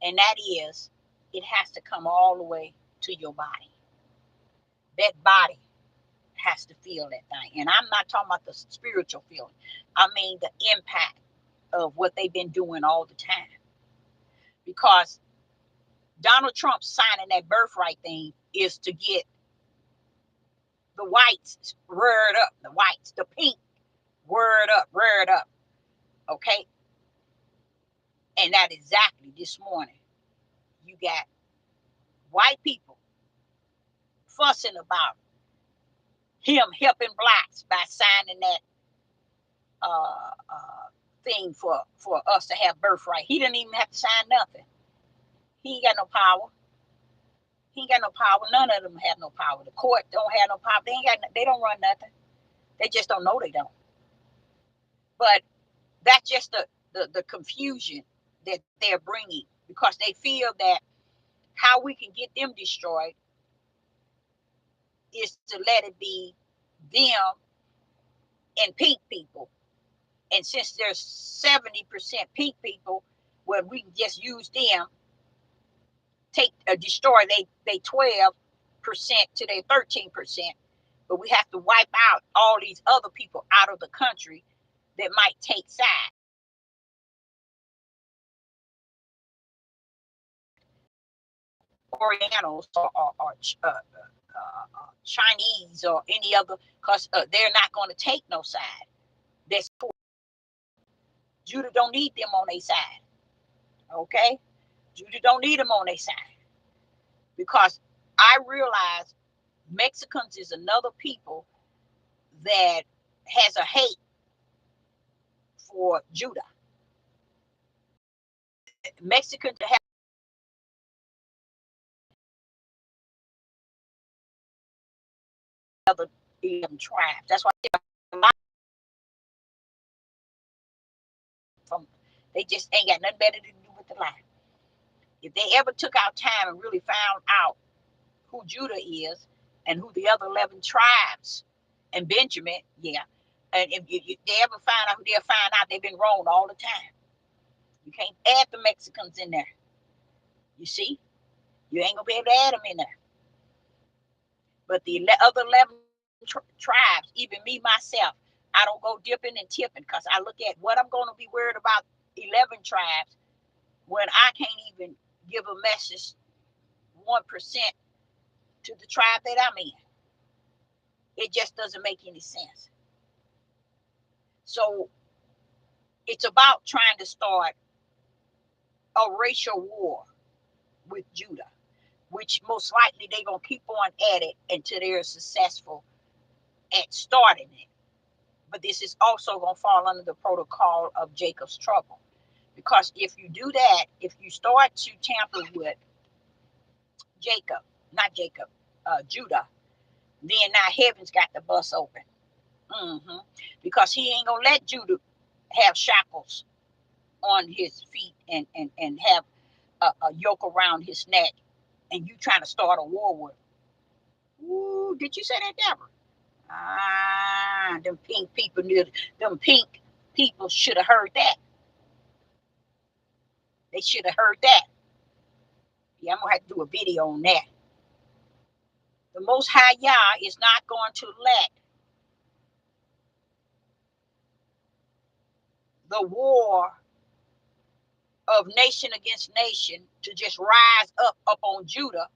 and that is it has to come all the way to your body. That body has to feel that thing. And I'm not talking about the spiritual feeling. I mean the impact of what they've been doing all the time. Because Donald Trump signing that birthright thing is to get the whites reared up, the whites, the pink, reared up. Okay? And that exactly this morning, you got white people fussing about him helping blacks by signing that thing for us to have birthright. He didn't even have to sign nothing. He ain't got no power. He ain't got no power. None of them have no power. The court don't have no power. They don't run nothing. They just don't know they don't. But that's just the confusion that they're bringing, because they feel that how we can get them destroyed is to let it be them and pink people. And since there's 70% pink people, well, we can just use them, destroy they 12% to their 13%, but we have to wipe out all these other people out of the country that might take sides. Orientals or Chinese or any other, because they're not going to take no side. That's cool. Judah don't need them on their side. Okay? Judah don't need them on their side. Because I realize Mexicans is another people that has a hate for Judah. Mexicans have other tribes. That's why a lot from they just ain't got nothing better to do with the life. If they ever took out time and really found out who Judah is and who the other 11 tribes and Benjamin, yeah. And if they ever find out who, they'll find out they've been wrong all the time. You can't add the Mexicans in there. You see? You ain't going to be able to add them in there. But the other 11 tribes, even me, myself, I don't go dipping and tipping, because I look at what I'm going to be worried about 11 tribes when I can't even give a message 1% to the tribe that I'm in. It just doesn't make any sense. So it's about trying to start a racial war with Judah, which most likely they're going to keep on at it until they're successful at starting it. But this is also going to fall under the protocol of Jacob's trouble. Because if you do that, if you start to tamper with Judah, then now heaven's got the bus open. Because he ain't going to let Judah have shackles on his feet and have a yoke around his neck, and you trying to start a war with. Ooh, did you say that, Deborah? Them pink people knew. Them pink people should have heard that. They should have heard that. Yeah, I'm gonna have to do a video on that. The Most High Yah is not going to let the war of nation against nation to just rise up on Judah,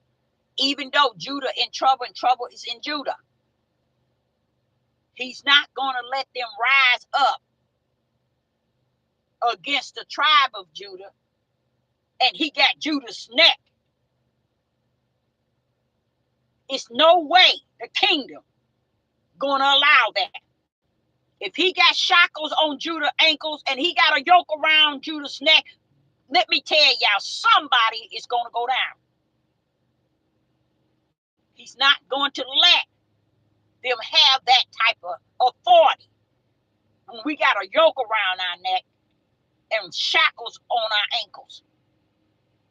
even though Judah in trouble, and trouble is in Judah. He's not going to let them rise up against the tribe of Judah, and he got Judah's neck. It's no way the kingdom going to allow that. If he got shackles on Judah's ankles and he got a yoke around Judah's neck, let me tell y'all, somebody is going to go down. He's not going to let them have that type of authority. When we got a yoke around our neck and shackles on our ankles.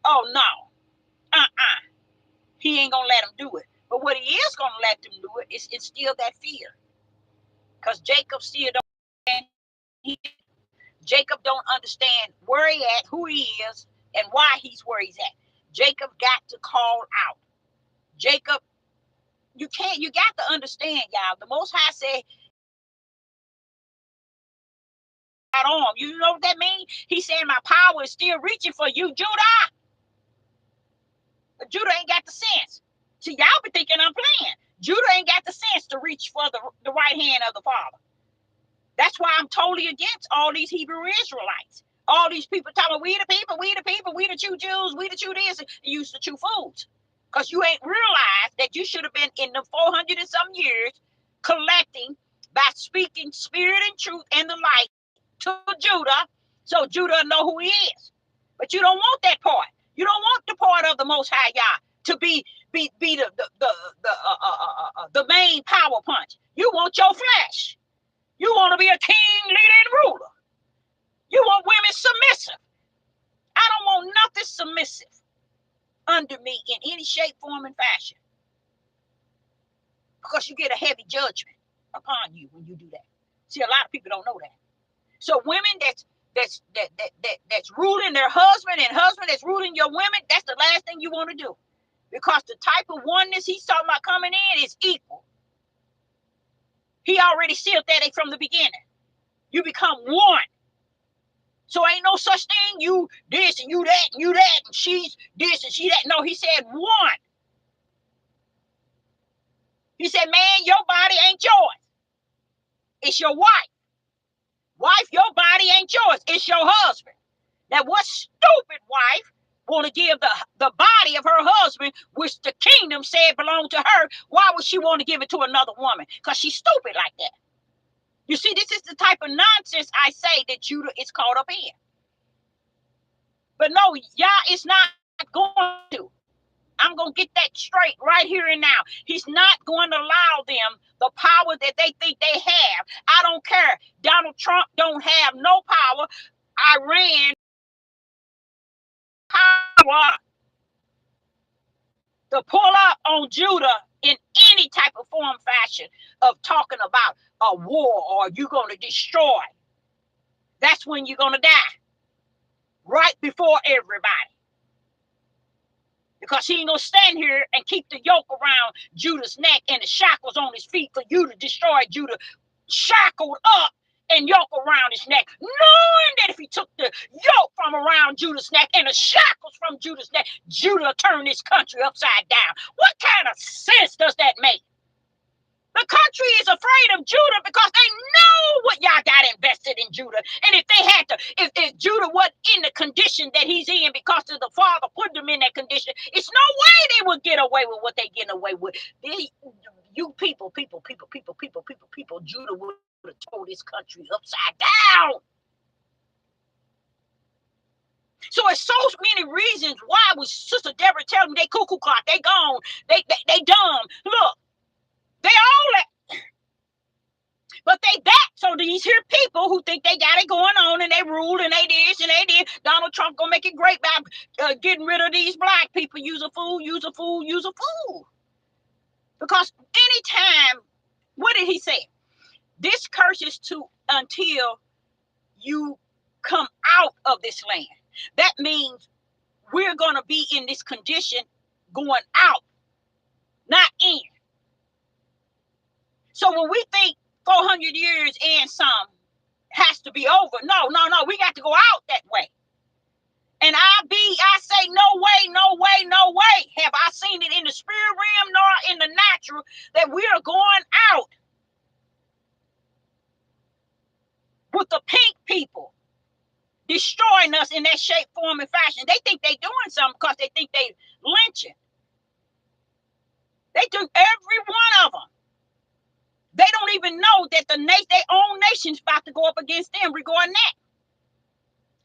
Oh no. He ain't gonna let them do it. But what he is gonna let them do it is instill that fear. Because Jacob still don't understand. Jacob don't understand where he at, who he is, and why he's where he's at. Jacob got to call out. Jacob, you got to understand, y'all. The Most High said, on. You know what that means? He's saying my power is still reaching for you, Judah. But Judah ain't got the sense. See, y'all be thinking I'm playing. Judah ain't got the sense to reach for the right hand of the Father. That's why I'm totally against all these Hebrew Israelites. All these people talking, we the people, we the true Jews, we the true this, and use the true foods. Because you ain't realized that you should have been in the 400 and some years collecting by speaking spirit and truth and the light to Judah, so Judah know who he is. But you don't want that part. You don't want the part of the Most High Yah to be the main power punch. You want your flesh. You want to be a king, leader, and ruler. You want women submissive. I don't want nothing submissive under me in any shape, form, and fashion. Because you get a heavy judgment upon you when you do that. See, a lot of people don't know that. So women that's ruling their husband and husband that's ruling your women, that's the last thing you want to do. Because the type of oneness he's talking about coming in is equal. He already sealed that from the beginning. You become one. So ain't no such thing, you this and you that and you that, and she's this and she that. No, he said one. He said, man, your body ain't yours. It's your wife. Wife, your body ain't yours. It's your husband. Now, what stupid wife want to give the body of her husband, which the kingdom said belonged to her? Why would she want to give it to another woman? Because she's stupid like that. You see, this is the type of nonsense I say that Judah is caught up in. But no, Yah is not going to. I'm going to get that straight right here and now. He's not going to allow them the power that they think they have. I don't care. Donald Trump don't have no power. Iran power to pull up on Judah in any type of form, fashion of talking about a war or you're going to destroy. That's when you're going to die. Right before everybody. Because he ain't going to stand here and keep the yoke around Judah's neck and the shackles on his feet for you to destroy Judah, shackled up and yoke around his neck, knowing that if he took the yoke from around Judah's neck and the shackles from Judah's neck, Judah turned this country upside down. What kind of sense does that make? The country is afraid of Judah because they know what y'all got invested in Judah. And if they had to, if Judah wasn't in the condition that he's in because of the Father put them in that condition, it's no way they would get away with what they getting away with. You people, Judah would have tore this country upside down. So it's so many reasons why was Sister Deborah telling me they cuckoo clock, they gone, they dumb. Look. They all that, but they that. So these here people who think they got it going on and they rule and they this and they did. Donald Trump gonna make it great by getting rid of these black people. Use a fool. Because anytime What did he say? This curse is to until you come out of this land. That means we're going to be in this condition going out, not in. So when we think 400 years and some has to be over, no, we got to go out that way. And I say, no way, no way, no way. Have I seen it in the spirit realm nor in the natural that we are going out with the pink people destroying us in that shape, form, and fashion. They think they doing something because they think they lynching. They do every one of them. They don't even know that their own nation's about to go up against them regarding that.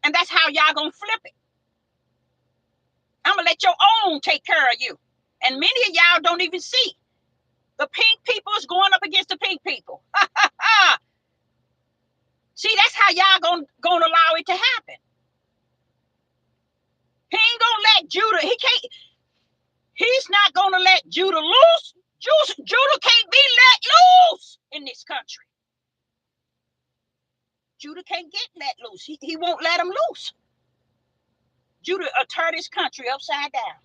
And that's how y'all gonna flip it. I'm gonna let your own take care of you. And many of y'all don't even see. The pink people is going up against the pink people. See, that's how y'all gonna allow it to happen. He ain't gonna let Judah, he's not gonna let Judah loose. Judah can't be let loose in this country. Judah can't get let loose. He won't let him loose. Judah will tear this country upside down.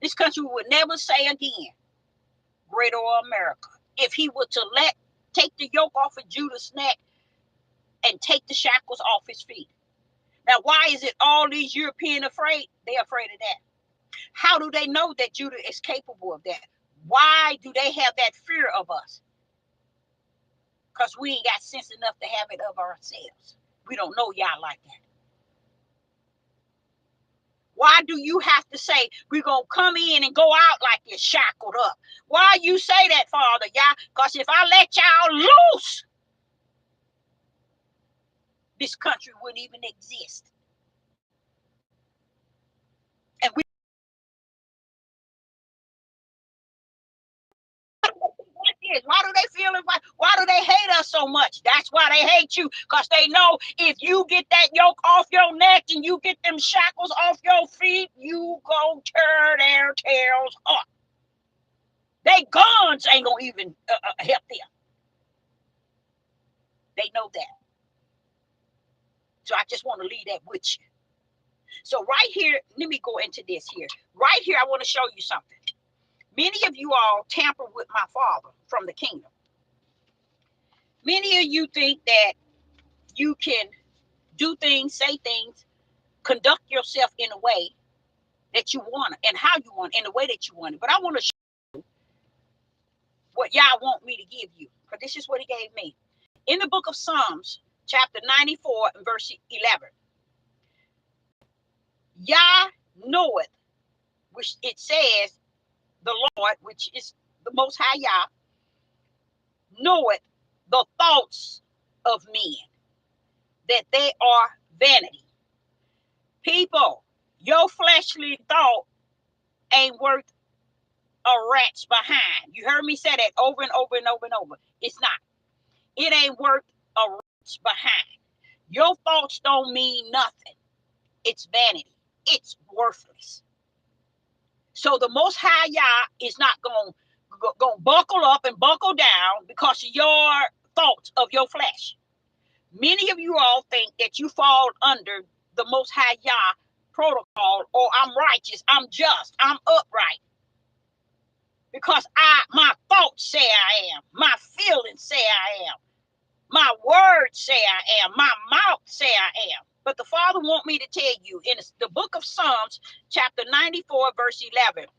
This country would never say again, Great Old America. If he were to take the yoke off of Judah's neck and take the shackles off his feet. Now, why is it all these Europeans afraid? They're afraid of that. How do they know that Judah is capable of that? Why do they have that fear of us? Because we ain't got sense enough to have it of ourselves. We don't know y'all like that. Why do you have to say we're going to come in and go out like this shackled up? Why you say that, Father? Y'all? Because if I let y'all loose, this country wouldn't even exist. And why do they feel it? Why do they hate us so much? That's why they hate you, because they know if you get that yoke off your neck and you get them shackles off your feet, you gonna tear their tails up. They guns ain't gonna even help them. They know that. So I just want to leave that with you. So right here, let me go into this here. Right here, I want to show you something. Many of you all tamper with my father from the kingdom. Many of you think that you can do things, say things, conduct yourself in a way that you want and how you want, in the way that you want it. But I want to show you what y'all want me to give you, because this is what he gave me. In the book of Psalms, chapter 94 and verse 11. Yah knoweth, which it says, the Lord, which is the Most High Yah, knoweth the thoughts of men, that they are vanity. People, your fleshly thought ain't worth a rat's behind. You heard me say that over and over and over and over. It's not. It ain't worth a rat's behind. Your thoughts don't mean nothing. It's vanity. It's worthless. So the Most High Yah is not going to buckle up and buckle down because of your thoughts of your flesh. Many of you all think that you fall under the Most High Yah protocol, or I'm righteous, I'm just, I'm upright. Because my thoughts say I am, my feelings say I am, my words say I am, my mouth say I am. But the Father want me to tell you in the book of Psalms, chapter 94, verse 11,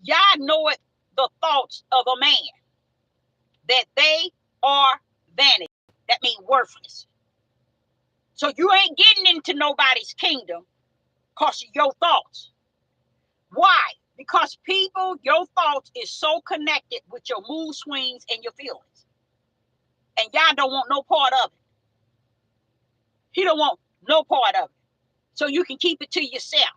Yah knoweth the thoughts of a man, that they are vanity. That means worthless. So you ain't getting into nobody's kingdom because of your thoughts. Why? Because people, your thoughts is so connected with your mood swings and your feelings. And y'all don't want no part of it. He don't want no part of it. So you can keep it to yourself,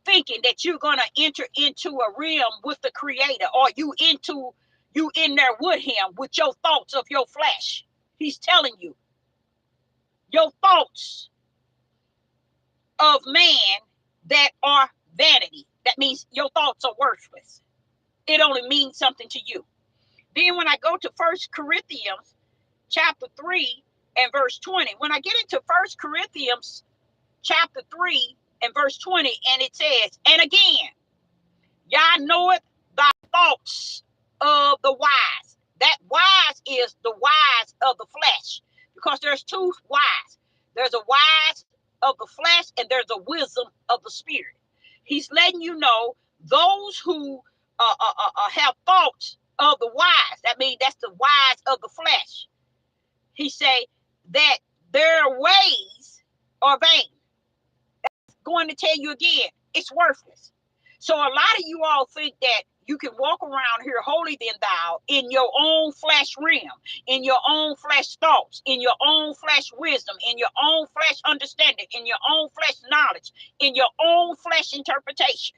thinking that you're going to enter into a realm with the Creator, or you in there with him with your thoughts of your flesh. He's telling you, your thoughts of man that are vanity. That means your thoughts are worthless. It only means something to you. Then when I go to 1 Corinthians chapter 3 and verse 20, when I get into 1 Corinthians chapter 3 and verse 20, and it says, and again, Yah knoweth thy thoughts of the wise. That wise is the wise of the flesh, because there's two wise. There's a wise of the flesh and there's a wisdom of the spirit. He's letting you know those who have thoughts of the wise. That means that's the wise of the flesh. He say that their ways are vain. That's going to tell you again, it's worthless. So a lot of you all think that you can walk around here holier than thou in your own flesh realm, in your own flesh thoughts, in your own flesh wisdom, in your own flesh understanding, in your own flesh knowledge, in your own flesh interpretation.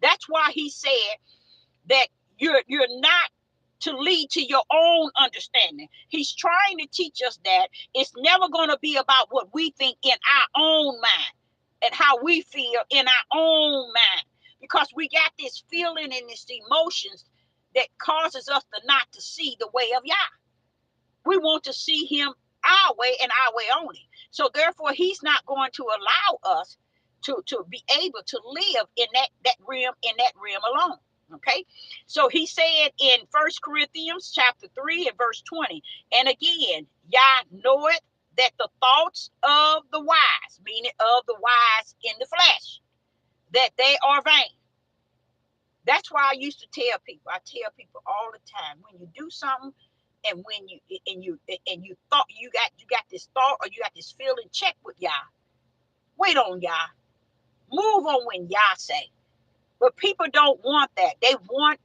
That's why he said that you're not to lead to your own understanding. He's trying to teach us that it's never going to be about what we think in our own mind and how we feel in our own mind, because we got this feeling and this emotions that causes us not to see the way of Yah. We want to see him our way and our way only. So therefore, he's not going to allow us to be able to live in that realm alone. Okay, so he said in 1 Corinthians chapter 3 and verse 20, and again, Yah knoweth that the thoughts of the wise, meaning of the wise in the flesh, that they are vain. That's why I used to tell people, I tell people all the time, when you do something and when you thought you got this thought or you got this feeling, check with Yah. Wait on Yah. Move on when Yah say. But people don't want that. They want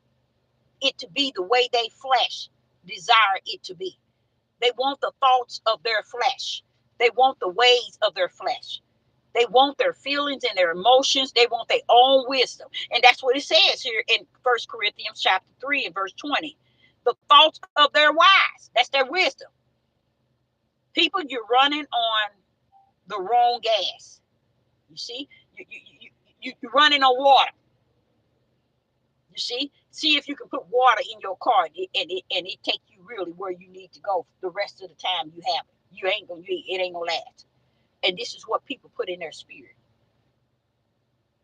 it to be the way they flesh desire it to be. They want the thoughts of their flesh. They want the ways of their flesh. They want their feelings and their emotions. They want their own wisdom. And that's what it says here in 1 Corinthians chapter 3 and verse 20. The thoughts of their wise. That's their wisdom. People, you're running on the wrong gas. You see? You're running on water. You see if you can put water in your car and it take you really where you need to go the rest of the time you have it. It ain't gonna last. And this is what people put in their spirit,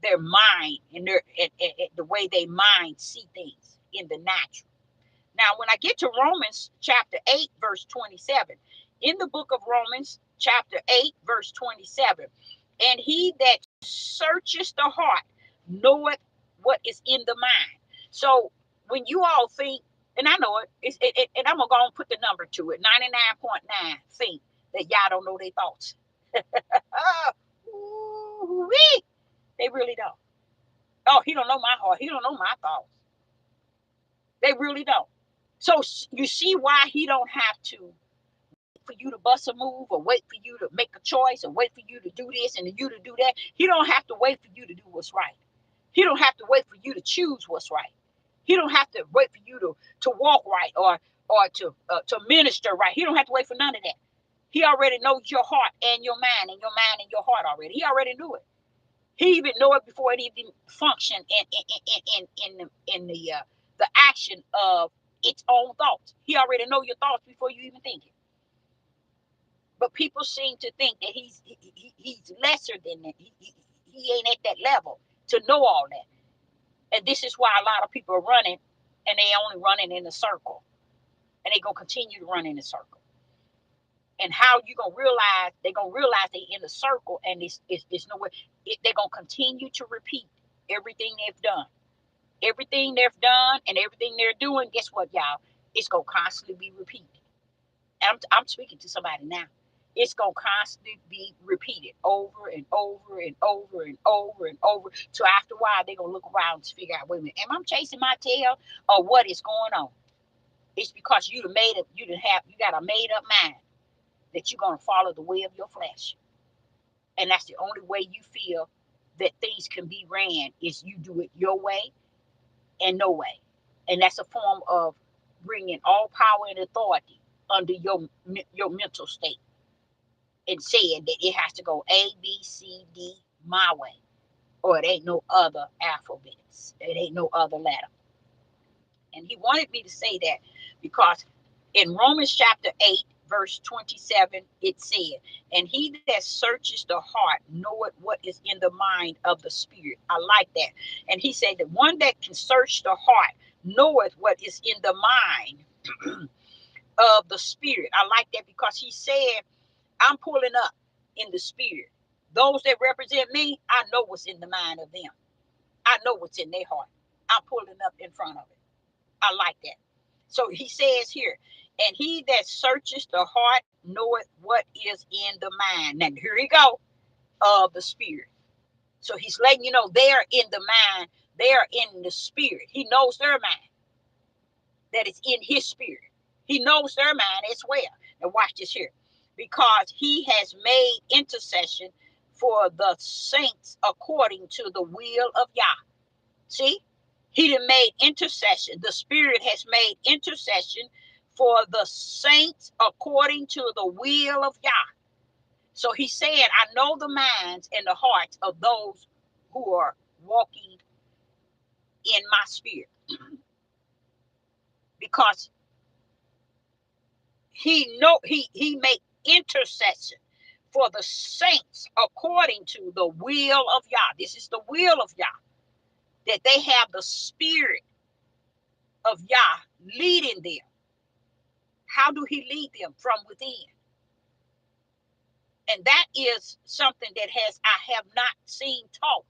their mind, and the way they mind see things in the natural. Now, when I get to Romans chapter 8, verse 27, in the book of Romans chapter 8, verse 27, and he that searches the heart knoweth what is in the mind. So when you all think, and I know it, and I'm going to go and put the number to it, 99.9 think that y'all don't know their thoughts. They really don't. Oh, he don't know my heart. He don't know my thoughts. They really don't. So you see why he don't have to wait for you to bust a move or wait for you to make a choice or wait for you to do this and you to do that. He don't have to wait for you to do what's right. He don't have to wait for you to choose what's right. He don't have to wait for you to walk right or to minister right. He don't have to wait for none of that. He already knows your heart and your mind and your mind and your heart already. He already knew it. He even knew it before it even functioned in the action of its own thoughts. He already know your thoughts before you even think it. But people seem to think that he's lesser than that. He ain't at that level to know all that. And this is why a lot of people are running, and they only running in a circle, and they gonna continue to run in a circle. And how you gonna realize? They're gonna realize they in a circle, and it's nowhere. They're gonna continue to repeat everything they've done. Everything they've done and everything they're doing, guess what, y'all? It's going to constantly be repeated. I'm speaking to somebody now. It's going to constantly be repeated over and over and over and over and over. So after a while, they're going to look around to figure out, wait a minute, am I chasing my tail or what is going on? It's because you got a made up mind that you're going to follow the way of your flesh. And that's the only way you feel that things can be ran is you do it your way and no way. And that's a form of bringing all power and authority under your mental state and saying that it has to go A, B, C, D my way, or it ain't no other alphabets. It ain't no other letter. And he wanted me to say that because in Romans chapter 8, verse 27, it said, and he that searches the heart knoweth what is in the mind of the Spirit. I like that. And he said that one that can search the heart knoweth what is in the mind of the Spirit. I like that because he said, I'm pulling up in the Spirit. Those that represent me, I know what's in the mind of them. I know what's in their heart. I'm pulling up in front of it. I like that. So he says here, and he that searches the heart knoweth what is in the mind. Now here you go, of the Spirit. So he's letting you know they are in the mind, they are in the Spirit. He knows their mind, that it's in his Spirit. He knows their mind as well. Now watch this here. Because he has made intercession for the saints according to the will of Yah. See? He done made intercession. The Spirit has made intercession for the saints according to the will of Yah. So he said, I know the minds and the hearts of those who are walking in my Spirit. Because he made intercession for the saints according to the will of Yah. This is the will of Yah, that they have the Spirit of Yah leading them. How do he lead them? From within. And that is something that I have not seen taught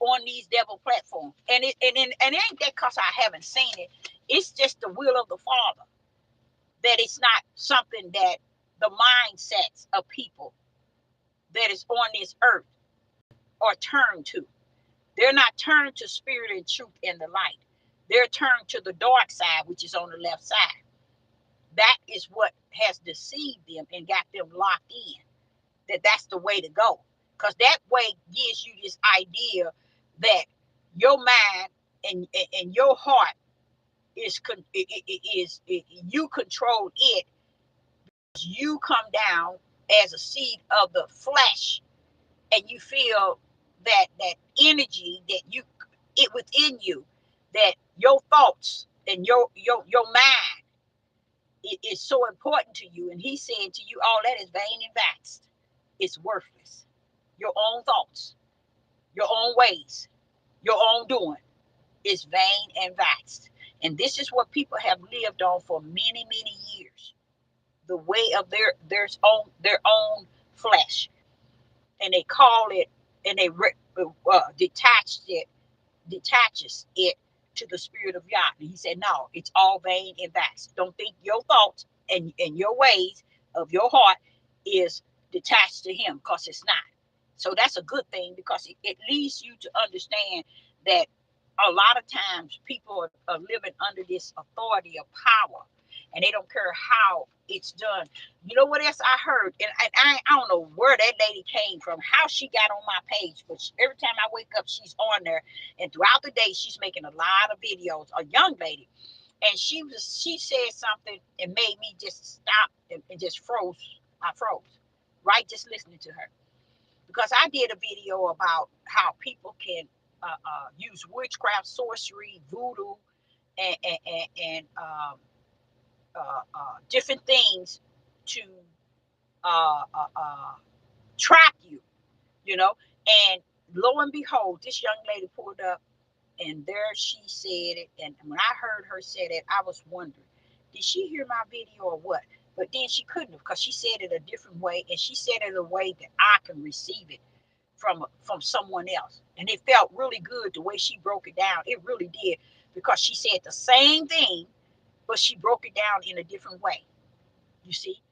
on these devil platforms. And it ain't that because I haven't seen it. It's just the will of the Father. That it's not something that the mindsets of people that is on this earth are turned to. They're not turned to spirit and truth and the light. They're turned to the dark side, which is on the left side. That is what has deceived them and got them locked in. That's the way to go. Because that way gives you this idea that your mind and your heart is you control it. You come down as a seed of the flesh, and you feel that energy that it within you, that your thoughts and your mind is so important to you. And he's saying to you, all that is vain and vexed. It's worthless. Your own thoughts, your own ways, your own doing is vain and vexed. And this is what people have lived on for many, many years. The way of their own flesh. And they call it, and they detaches it to the Spirit of Yah. And he said, no, it's all vain and vexed. Don't think your thoughts and your ways of your heart is detached to him, because it's not. So that's a good thing, because it leads you to understand that a lot of times people are living under this authority of power, and they don't care how it's done. You know what else I heard? And I don't know where that lady came from, how she got on my page, but every time I wake up, she's on there. And throughout the day, she's making a lot of videos, a young lady. And she said something and made me just stop and just froze. I froze, right? Just listening to her. Because I did a video about how people can use witchcraft, sorcery, voodoo, and different things to trap you, you know. And lo and behold, this young lady pulled up, and there she said it. And when I heard her say it, I was wondering, did she hear my video or what? But then she couldn't have, because she said it a different way, and she said it in a way that I can receive it from someone else. And it felt really good the way she broke it down. It really did, because she said the same thing, but she broke it down in a different way, you see.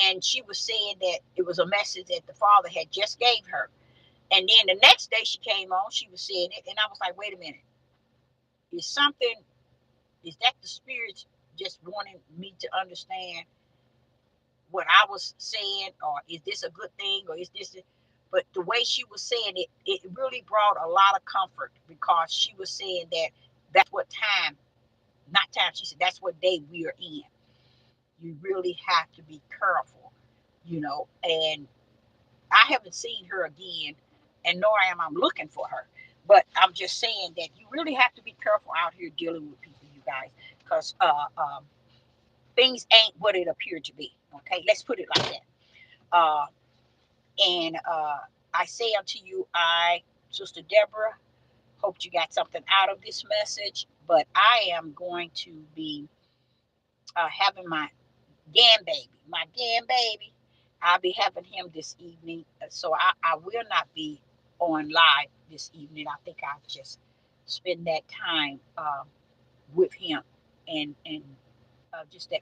And she was saying that it was a message that the Father had just gave her. And then the next day she came on, she was saying it, and I was like, wait a minute, is that the Spirit just wanting me to understand what I was saying, or is this a good thing, or is this but the way she was saying it, it really brought a lot of comfort, because she was saying that that's what time, not time, she said that's what day we are in. You really have to be careful, you know. And I haven't seen her again, and nor am I looking for her. But I'm just saying that you really have to be careful out here dealing with people, you guys, because things ain't what it appeared to be. Okay, let's put it like that. Uh, and I say unto you, Sister Deborah, hope you got something out of this message. But I am going to be having my grandbaby. I'll be having him this evening. So I will not be on live this evening. I think I'll just spend that time with him and just that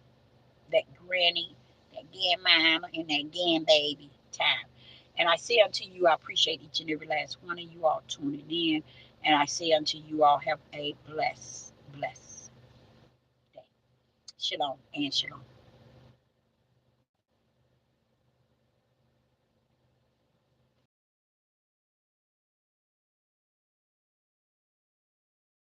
granny, that grandmama, and that grandbaby time. And I say unto you, I appreciate each and every last one of you all tuning in. And I say unto you all, have a blessed day. Shalom and shalom.